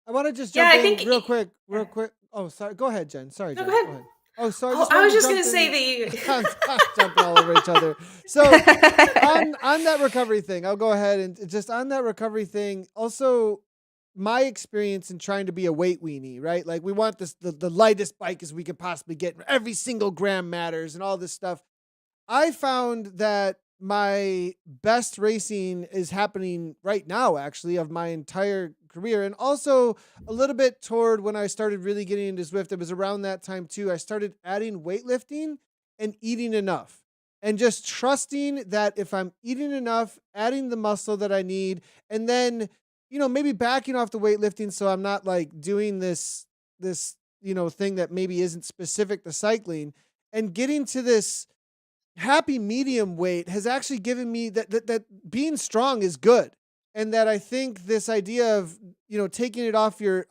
I want to just Yeah, jump I in think. real quick. Oh, sorry. Go ahead, Jen. Sorry, No, go Jen. Go ahead. ahead. Oh, sorry. Oh, Just I wanted was to just jump gonna say in. that you. I'm jumping all over each other. So on that recovery thing, I'll go ahead and just on that recovery thing. Also, my experience in trying to be a weight weenie, right? Like, we want the lightest bike as we could possibly get. Every single gram matters and all this stuff. I found that my best racing is happening right now, actually, of my entire career. And also a little bit toward when I started really getting into Zwift, it was around that time too. I started adding weightlifting and eating enough, and just trusting that if I'm eating enough, adding the muscle that I need, and then, maybe backing off the weightlifting so I'm not like doing this, thing that maybe isn't specific to cycling, and getting to this happy medium weight has actually given me that being strong is good. And that I think this idea of, taking it off your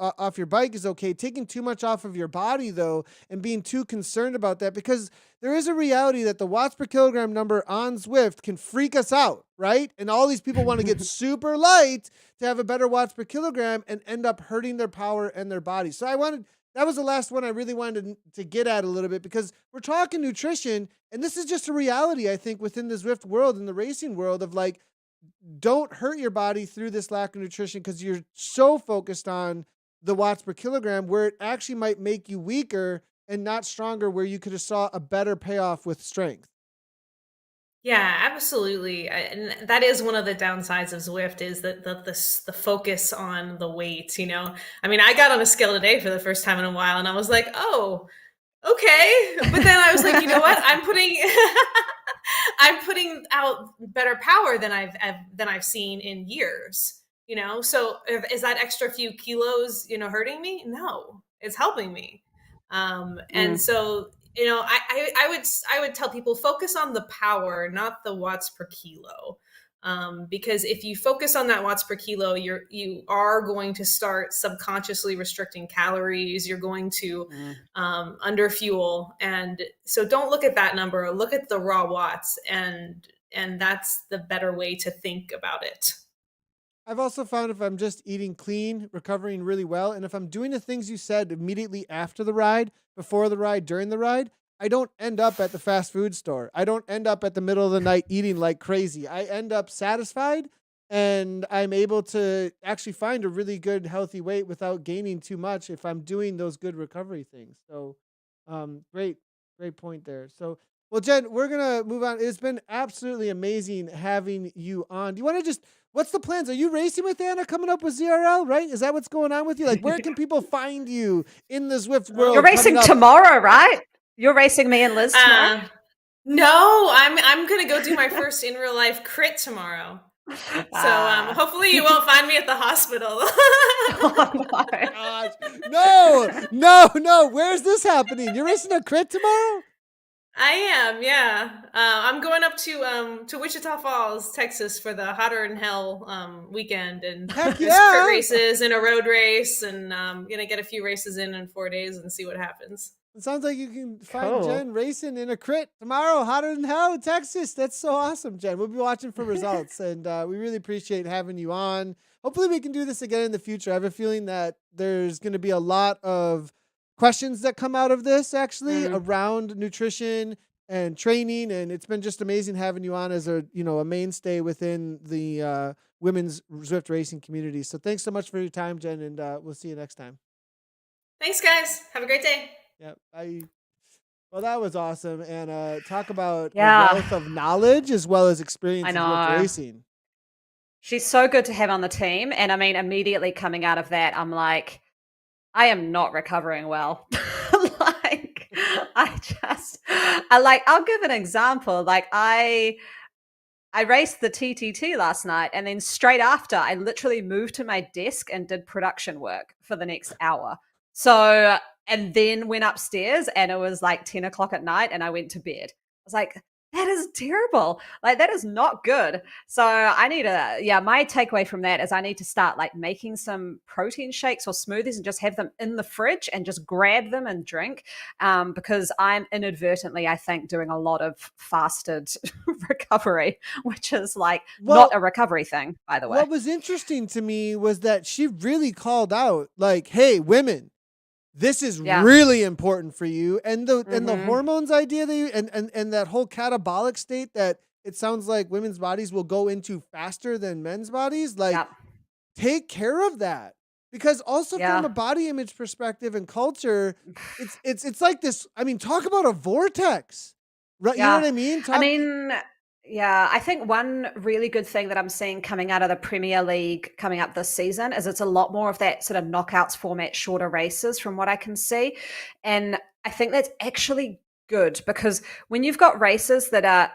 bike is okay. Taking too much off of your body though, and being too concerned about that, because there is a reality that the watts per kilogram number on Zwift can freak us out, right? And all these people want to get super light to have a better watts per kilogram and end up hurting their power and their body. So that was the last one I really wanted to get at a little bit, because we're talking nutrition, and this is just a reality, I think, within the Zwift world and the racing world of like, don't hurt your body through this lack of nutrition because you're so focused on the watts per kilogram, where it actually might make you weaker and not stronger, where you could have saw a better payoff with strength. Yeah, absolutely. And that is one of the downsides of Zwift, is that the focus on the weight. I mean, I got on a scale today for the first time in a while, and I was like, oh, okay. But then I was like, you know what? I'm putting I'm putting out better power than I've seen in years. So is that extra few kilos, hurting me? No, it's helping me. And Mm. so, I would tell people, focus on the power, not the watts per kilo. Because if you focus on that watts per kilo, you are going to start subconsciously restricting calories. You're going to Mm. under fuel, and so don't look at that number. Look at the raw watts, and that's the better way to think about it. I've also found if I'm just eating clean, recovering really well, and if I'm doing the things you said immediately after the ride, before the ride, during the ride, I don't end up at the fast food store. I don't end up at the middle of the night eating like crazy. I end up satisfied, and I'm able to actually find a really good, healthy weight without gaining too much if I'm doing those good recovery things. So Great point there. So, well, Jen, we're gonna move on. It's been absolutely amazing having you on. Do you want to just? What's the plans? Are you racing with Anna coming up with ZRL? Right? Is that what's going on with you? Like, where can people find you in the Zwift You're world coming racing up? tomorrow, right? You're racing me and Liz tomorrow. No, I'm gonna go do my first in real life crit tomorrow. So hopefully you won't find me at the hospital. Oh, no. Gosh. No. Where's this happening? You're racing a crit tomorrow? I am, yeah. I'm going up to Wichita Falls, Texas, for the Hotter Than Hell weekend, and Heck there's yeah. crit races and a road race, and I'm gonna get a few races in 4 days and see what happens. It sounds like you can find Cool. Jen racing in a crit tomorrow, Hotter Than Hell, Texas. That's so awesome, Jen. We'll be watching for results, and we really appreciate having you on. Hopefully we can do this again in the future. I have a feeling that there's going to be a lot of questions that come out of this, actually, around nutrition and training, and it's been just amazing having you on as a mainstay within the women's Zwift racing community. So thanks so much for your time, Jen, and we'll see you next time. Thanks, guys. Have a great day. Yeah, well, that was awesome, and talk about a Yeah. wealth of knowledge as well as experience I with know. racing. She's so good to have on the team. And I mean, immediately coming out of that, I'm like, I am not recovering well. Like, I'll give an example. Like, I raced the TTT last night, and then straight after, I literally moved to my desk and did production work for the next hour. So, and then went upstairs, and it was like 10 o'clock at night, and I went to bed. I was like, that is terrible. Like, that is not good. So I need my takeaway from that is I need to start like making some protein shakes or smoothies and just have them in the fridge and just grab them and drink. Because I'm inadvertently, I think, doing a lot of fasted recovery, which is like not a recovery thing, by the way. What was interesting to me was that she really called out, like, hey, women, this is really important for you. And the hormones idea that you, and that whole catabolic state that it sounds like women's bodies will go into faster than men's bodies. Like, take care of that. Because also from a body image perspective and culture, it's like this. I mean, talk about a vortex. Right? You know what I mean? I think one really good thing that I'm seeing coming out of the Premier League coming up this season is it's a lot more of that sort of knockouts format, shorter races from what I can see. And I think that's actually good because when you've got races that are,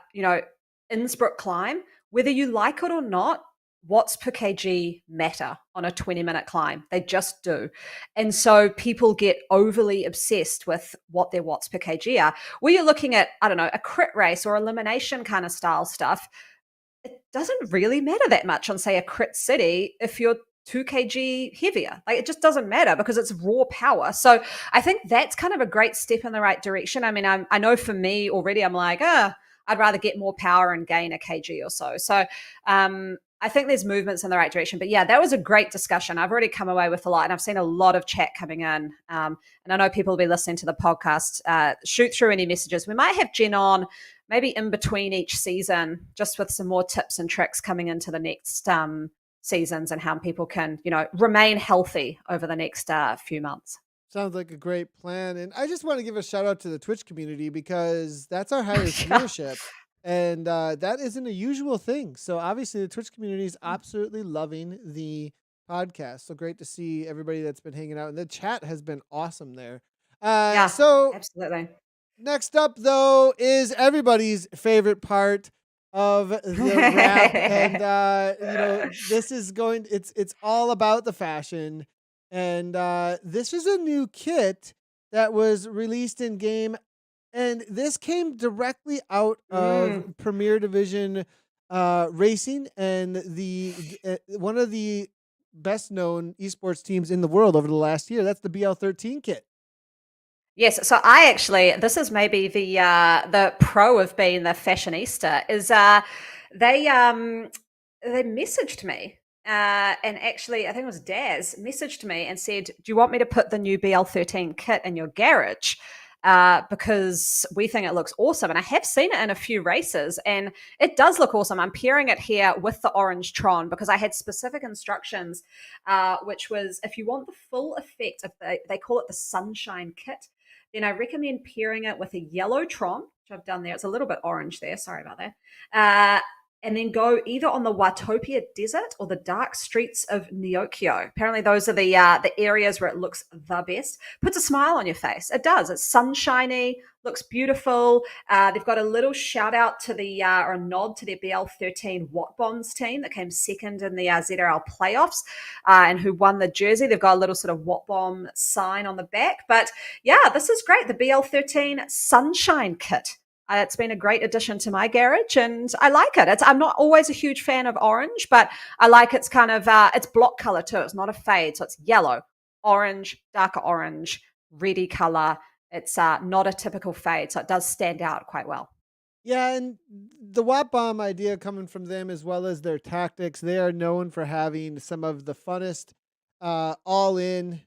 Innsbruck climb, whether you like it or not, watts per kg matter on a 20-minute climb. They just do. And so people get overly obsessed with what their watts per kg are. Where you're looking at, I don't know, a crit race or elimination kind of style stuff, it doesn't really matter that much on, say, a crit city if you're 2 kg heavier. Like, it just doesn't matter because it's raw power. So I think that's kind of a great step in the right direction. I mean, I know for me already, I'm like, I'd rather get more power and gain a kg or so. So I think there's movements in the right direction. But yeah, that was a great discussion. I've already come away with a lot, and I've seen a lot of chat coming in. And I know people will be listening to the podcast. Shoot through any messages. We might have Jenn on maybe in between each season, just with some more tips and tricks coming into the next seasons and how people can, remain healthy over the next few months. Sounds like a great plan. And I just want to give a shout out to the Twitch community because that's our highest viewership. And that isn't a usual thing. So obviously the Twitch community is absolutely loving the podcast. So great to see everybody that's been hanging out. And the chat has been awesome there. So absolutely. Next up, though, is everybody's favorite part of the wrap. And, this is it's all about the fashion. And this is a new kit that was released in game. And this came directly out of Premier Division Racing and one of the best known esports teams in the world over the last year. That's the BL13 kit. Yes, so this is maybe the pro of being the fashionista is they messaged me. And actually, I think it was Daz messaged me and said, do you want me to put the new BL13 kit in your garage? Because we think it looks awesome. And I have seen it in a few races and it does look awesome. I'm pairing it here with the orange Tron because I had specific instructions, which was if you want the full effect of they call it the sunshine kit, then I recommend pairing it with a yellow Tron, which I've done there. It's a little bit orange there. Sorry about that. And then go either on the Watopia Desert or the dark streets of Neokyo. Apparently, those are the areas where it looks the best. Puts a smile on your face. It does. It's sunshiny, looks beautiful. They've got a little shout out to or a nod to their BL13 Watt Bombs team that came second in the ZRL playoffs and who won the jersey. They've got a little sort of Watt Bomb sign on the back. But yeah, this is great. The BL13 Sunshine Kit. It's been a great addition to my garage, and I like it. I'm not always a huge fan of orange, but I like its kind of it's block color too. It's not a fade, so it's yellow, orange, darker orange, reddy color. It's not a typical fade, so it does stand out quite well. Yeah, and the Watt Bomb idea coming from them as well as their tactics, they are known for having some of the funnest all-in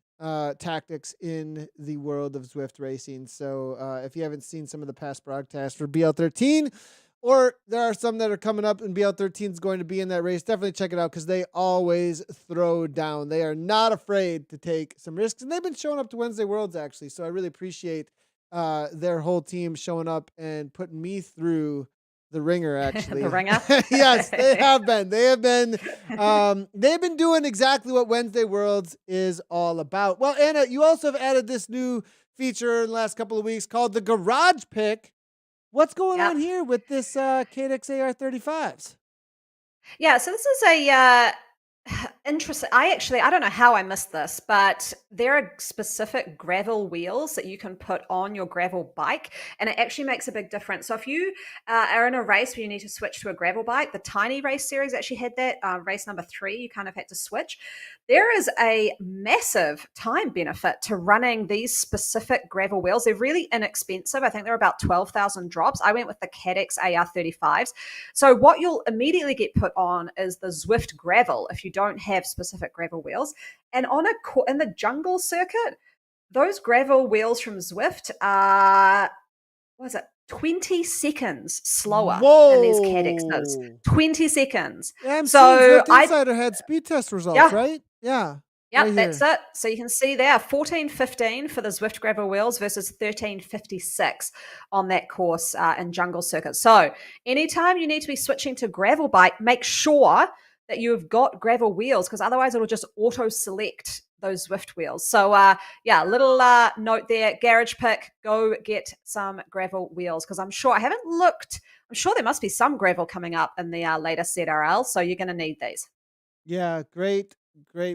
tactics in the world of Zwift racing. So if you haven't seen some of the past broadcasts for BL13, or there are some that are coming up and BL13 is going to be in that race, definitely check it out because they always throw down. They are not afraid to take some risks, and they've been showing up to Wednesday Worlds actually. So I really appreciate their whole team showing up and putting me through the ringer, actually. The ringer? Yes, they have been. They've been doing exactly what Wednesday Worlds is all about. Well, Anna, you also have added this new feature in the last couple of weeks called the Garage Pick. What's going on here with this KDX AR35s? Yeah, so this is a interesting. I don't know how I missed this, but there are specific gravel wheels that you can put on your gravel bike, and it actually makes a big difference. So if you are in a race where you need to switch to a gravel bike, the Tiny Race series actually had that. Race number 3, you kind of had to switch. There is a massive time benefit to running these specific gravel wheels. They're really inexpensive. I think they're about 12,000 drops. I went with the KDX AR35s. So what you'll immediately get put on is the Zwift gravel if you don't have specific gravel wheels. And in the jungle circuit, those gravel wheels from Zwift are, 20 seconds slower than these KDXs. 20 seconds. Yeah, so Zwift Insider had speed test results, right? Yeah. Yeah, right that's it. So you can see there, 14.15 for the Zwift gravel wheels versus 13.56 on that course in jungle circuit. So anytime you need to be switching to gravel bike, make sure that you've got gravel wheels because otherwise it'll just auto-select those Zwift wheels. So little note there, garage pick, go get some gravel wheels because I'm sure there must be some gravel coming up in the latest ZRL, so you're going to need these. Yeah, great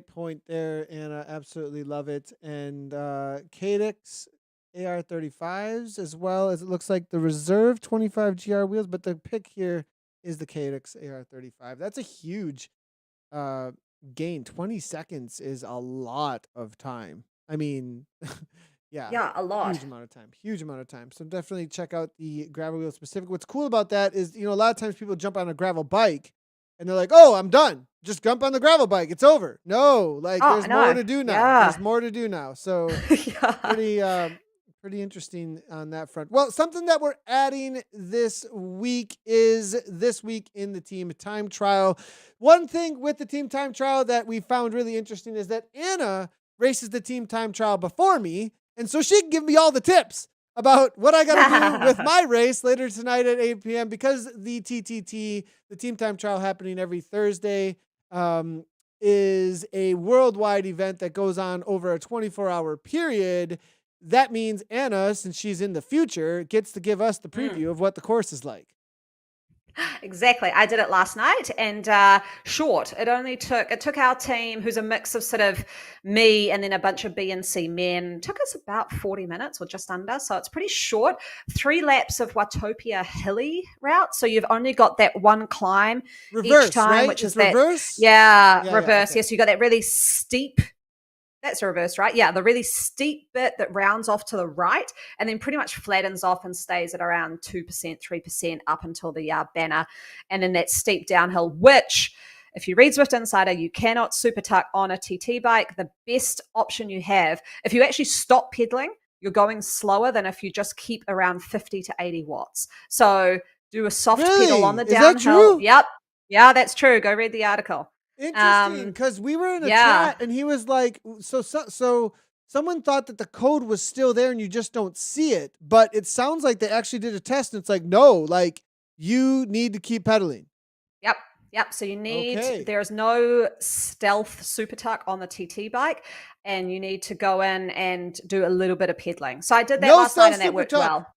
point there, Anna. Absolutely love it. And KDX AR35s as well as it looks like the reserve 25 GR wheels, but the pick here is the KDX AR35. That's a huge gain. 20 seconds is a lot of time. I mean, yeah, a lot. Huge amount of time. So definitely check out the gravel wheel specific. What's cool about that is, a lot of times people jump on a gravel bike and they're like, oh, I'm done. Just jump on the gravel bike. It's over. No, there's more to do now. Yeah. There's more to do now. So pretty interesting on that front. Well, something that we're adding this week is This Week in the Team Time Trial. One thing with the Team Time Trial that we found really interesting is that Anna races the Team Time Trial before me, and so she can give me all the tips about what I got to do with my race later tonight at 8 p.m. because the TTT, the Team Time Trial happening every Thursday, is a worldwide event that goes on over a 24-hour period. That means Anna, since she's in the future, gets to give us the preview of what the course is like. Exactly. I did it last night and short. It took our team, who's a mix of sort of me and then a bunch of B and C men, took us about 40 minutes or just under. So it's pretty short. 3 laps of Watopia hilly route. So you've only got that one climb Reverse, each time, right? which is reverse? Yeah, reverse. Yeah, okay. Yes, you got that really steep. That's a reverse, right? Yeah, the really steep bit that rounds off to the right and then pretty much flattens off and stays at around 2%, 3% up until the banner. And then that steep downhill, which if you read Zwift Insider, you cannot super tuck on a TT bike. The best option you have, if you actually stop pedaling, you're going slower than if you just keep around 50 to 80 watts. So do a soft pedal on the downhill. Is that true? Yep. Yeah, that's true. Go read the article. Interesting, because we were in a chat and he was like, so someone thought that the code was still there and you just don't see it. But it sounds like they actually did a test and it's like, no, like you need to keep pedaling. Yep. Yep. So you need, Okay. there's no stealth super tuck on the TT bike, and you need to go in and do a little bit of pedaling. So I did that No last night stealth and that super worked tuck. well.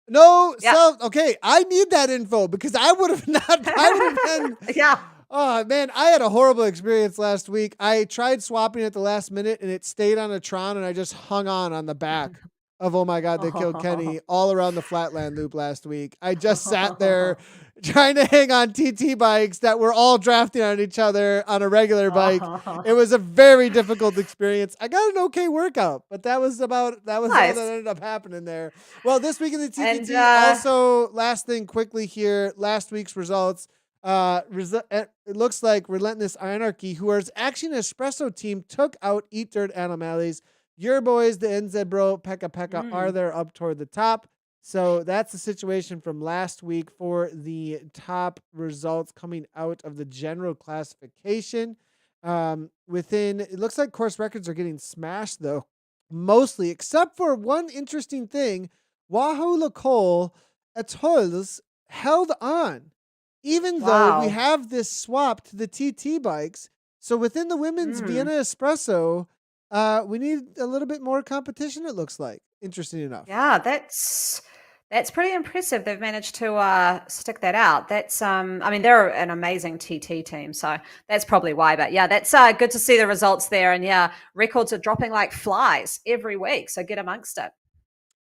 No Yeah. self. Okay, I need that info because I would have not. I would have been. Yeah. Oh man, I had a horrible experience last week. I tried swapping at the last minute and it stayed on a Tron, and I just hung on the back of Oh My God, They Killed Kenny all around the Flatland Loop last week. I just sat there trying to hang on TT bikes that were all drafting on each other on a regular bike. It was a very difficult experience. I got an okay workout, but that was Nice. all that ended up happening there. Well, this week in the TTT, And also last thing quickly here, last week's results. It looks like Relentless Anarchy, who is actually an espresso team, took out Eat Dirt Animales. Your boys, the NZ Bro, Pekka Pekka, are there up toward the top. So that's the situation from last week for the top results coming out of the general classification. It looks like course records are getting smashed, though, mostly, except for one interesting thing. Wahoo Lacole Atolls held on, even though we wow. have this swap to the TT bikes. So within the women's Vienna Espresso, we need a little bit more competition, it looks like. Interesting enough. Yeah, that's pretty impressive. They've managed to stick that out. That's I mean, they're an amazing TT team, so that's probably why. But yeah, that's good to see the results there. And yeah, records are dropping like flies every week, so get amongst it.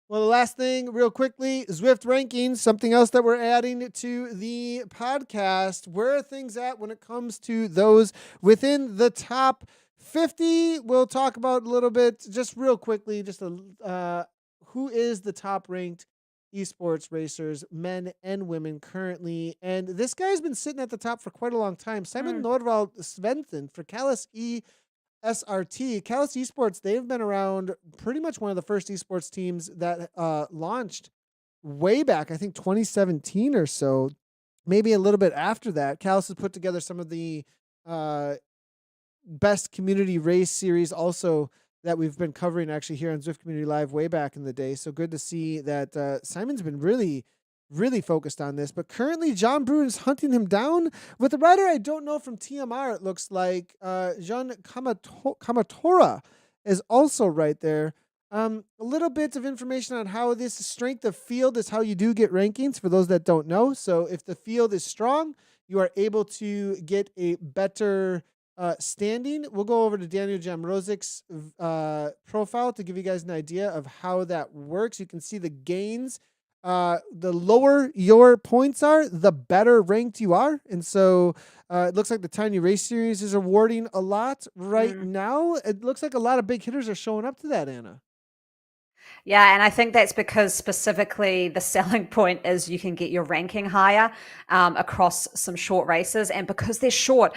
Well, the last thing, real quickly, Zwift rankings, something else that we're adding to the podcast. Where are things at when it comes to those within the top 50? We'll talk about a little bit, just real quickly, who is the top ranked esports racers, men and women currently. And this guy's been sitting at the top for quite a long time. Simon Nordvald Svensson for Callus SRT, Callus Esports, they've been around, pretty much one of the first esports teams that launched way back, I think 2017 or so, maybe a little bit after that. Callus has put together some of the best community race series also that we've been covering actually here on Zwift Community Live way back in the day. So good to see that Simon's been really focused on this. But currently, John Bruin is hunting him down with a rider I don't know from TMR. It looks like Jean Kamatora is also right there. A little bit of information on how this strength of field is how you do get rankings for those that don't know. So if the field is strong, you are able to get a better standing. We'll go over to Daniel Jamrozik's profile to give you guys an idea of how that works. You can see the gains. The lower your points are, the better ranked you are. And so it looks like the Tiny Race Series is awarding a lot right now. It looks like a lot of big hitters are showing up to that, Anna. Yeah, and I think that's because specifically the selling point is you can get your ranking higher across some short races. And because they're short,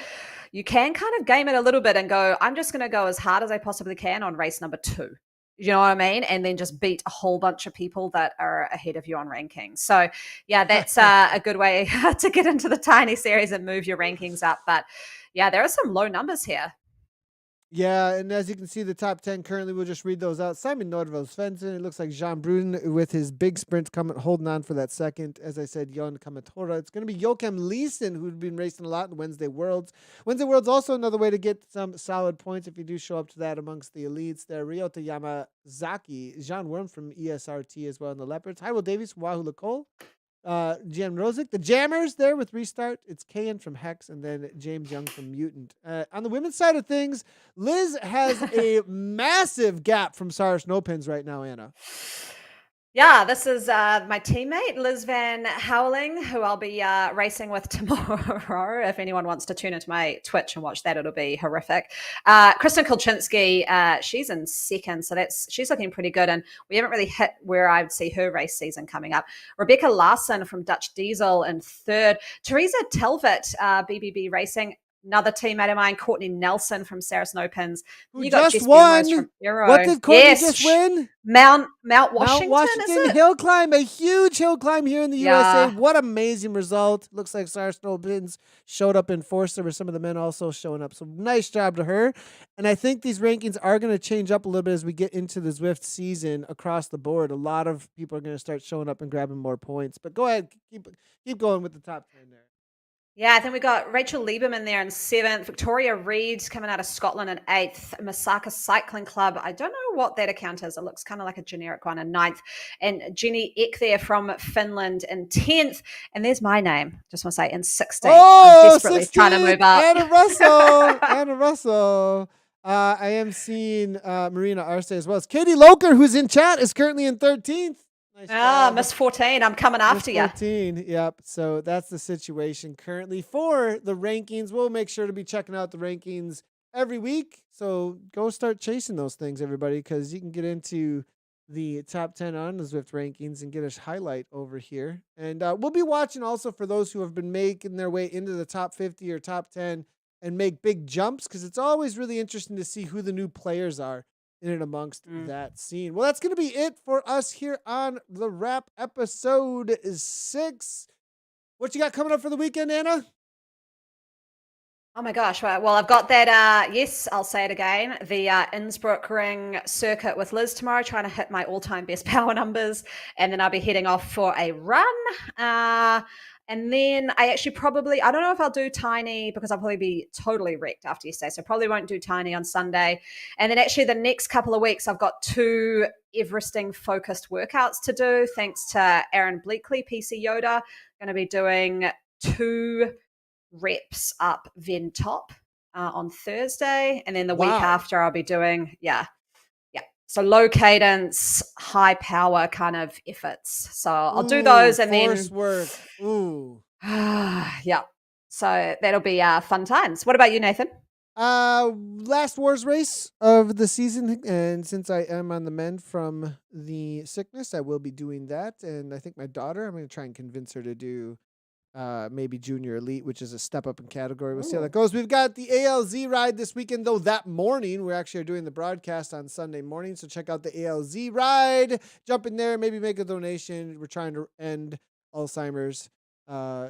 you can kind of game it a little bit and go, I'm just going to go as hard as I possibly can on race number 2. You know what I mean? And then just beat a whole bunch of people that are ahead of you on rankings. So yeah, that's a good way to get into the Tiny Series and move your rankings up. But yeah, there are some low numbers here. Yeah, and as you can see, the top 10 currently, we'll just read those out. Simon Nordvald Svensson, it looks like Jean Brun with his big sprint holding on for that second. As I said, Jon Kamatora. It's going to be Joachim Leeson, who's been racing a lot in Wednesday Worlds. Wednesday Worlds also another way to get some solid points if you do show up to that amongst the elites there. Ryota Yamazaki, Jean Worm from ESRT as well in the Leopards. Will Davies, Wahoo Lacole. Jen Rosick, the Jammers there with Restart. It's Kayan from Hex, and then James Young from Mutant. On the women's side of things, Liz has a massive gap from Sarah Snowpins right now, Anna. Yeah, this is my teammate, Liz Van Howling, who I'll be racing with tomorrow. If anyone wants to tune into my Twitch and watch that, it'll be horrific. Kristen Kolchinsky, she's in second, so she's looking pretty good, and we haven't really hit where I'd see her race season coming up. Rebecca Larson from Dutch Diesel in third. Teresa Telvet, BBB Racing, another teammate of mine, Courtney Nelson from Saracen Opens. Who You got just Jess Benrose won? from Aero. What did Courtney just win? Mount Mount Washington, is Washington it? hill climb, a huge hill climb here in the USA. Yeah. What amazing result. Looks like Saracen Opens showed up in force. There were some of the men also showing up. So nice job to her. And I think these rankings are going to change up a little bit as we get into the Zwift season across the board. A lot of people are going to start showing up and grabbing more points. But go ahead, keep going with the top 10 there. Yeah, I think we got Rachel Lieberman there in 7th, Victoria Reed coming out of Scotland in 8th, Masaka Cycling Club. I don't know what that account is. It looks kind of like a generic one in 9th. And Jenny Eck there from Finland in 10th. And there's my name, just want to say, in 16th. I'm desperately 16th, trying to move up. Anna Russel. Anna Russell. I am seeing Marina Arce as well as Katie Loker, who's in chat, is currently in 13th. Nice Miss 14. I'm coming after you. 14. Yep. So that's the situation currently for the rankings. We'll make sure to be checking out the rankings every week. So go start chasing those things, everybody, because you can get into the top 10 on the Zwift rankings and get a highlight over here. And we'll be watching also for those who have been making their way into the top 50 or top 10 and make big jumps, because it's always really interesting to see who the new players are in and amongst that scene. Well, that's going to be it for us here on the Wrap episode 6. What you got coming up for the weekend, Anna? Oh my gosh. Well, I've got that. Yes, I'll say it again. The Innsbruck Ring circuit with Liz tomorrow, trying to hit my all-time best power numbers. And then I'll be heading off for a run. And then I actually I don't know if I'll do Tiny, because I'll probably be totally wrecked after yesterday. So probably won't do Tiny on Sunday. And then actually the next couple of weeks, I've got 2 Everesting focused workouts to do. Thanks to Aaron Bleakley, PC Yoda. Going to be doing 2 reps up Ventop on Thursday. And then the week after I'll be doing, so low cadence, high power kind of efforts. So I'll do those and force then work. Ooh. yeah. So that'll be fun times. What about you, Nathan? Last Wars race of the season, and since I am on the mend from the sickness, I will be doing that. And I think my daughter, I'm going to try and convince her to do maybe Junior Elite, which is a step up in category. We'll see how that goes. We've got the ALZ ride this weekend, though. That morning, we actually are doing the broadcast on Sunday morning, so check out the ALZ ride. Jump in there, maybe make a donation. We're trying to end Alzheimer's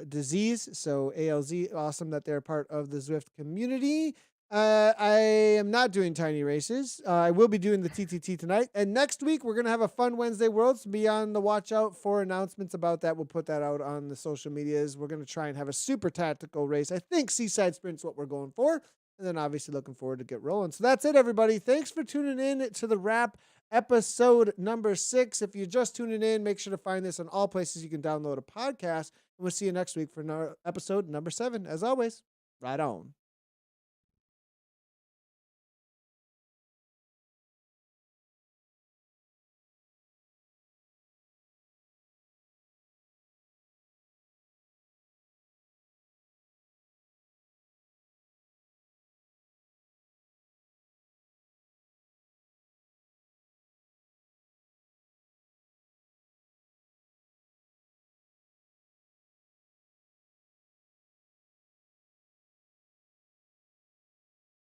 disease, so ALZ, awesome that they're part of the Zwift community. I am not doing tiny races. I will be doing the TTT tonight. And next week, we're going to have a fun Wednesday Worlds. So be on the watch out for announcements about that. We'll put that out on the social medias. We're going to try and have a super tactical race. I think Seaside Sprint's what we're going for. And then obviously looking forward to get rolling. So that's it, everybody. Thanks for tuning in to the Wrap episode number 6. If you're just tuning in, make sure to find this on all places you can download a podcast. And we'll see you next week for episode number 7. As always, right on.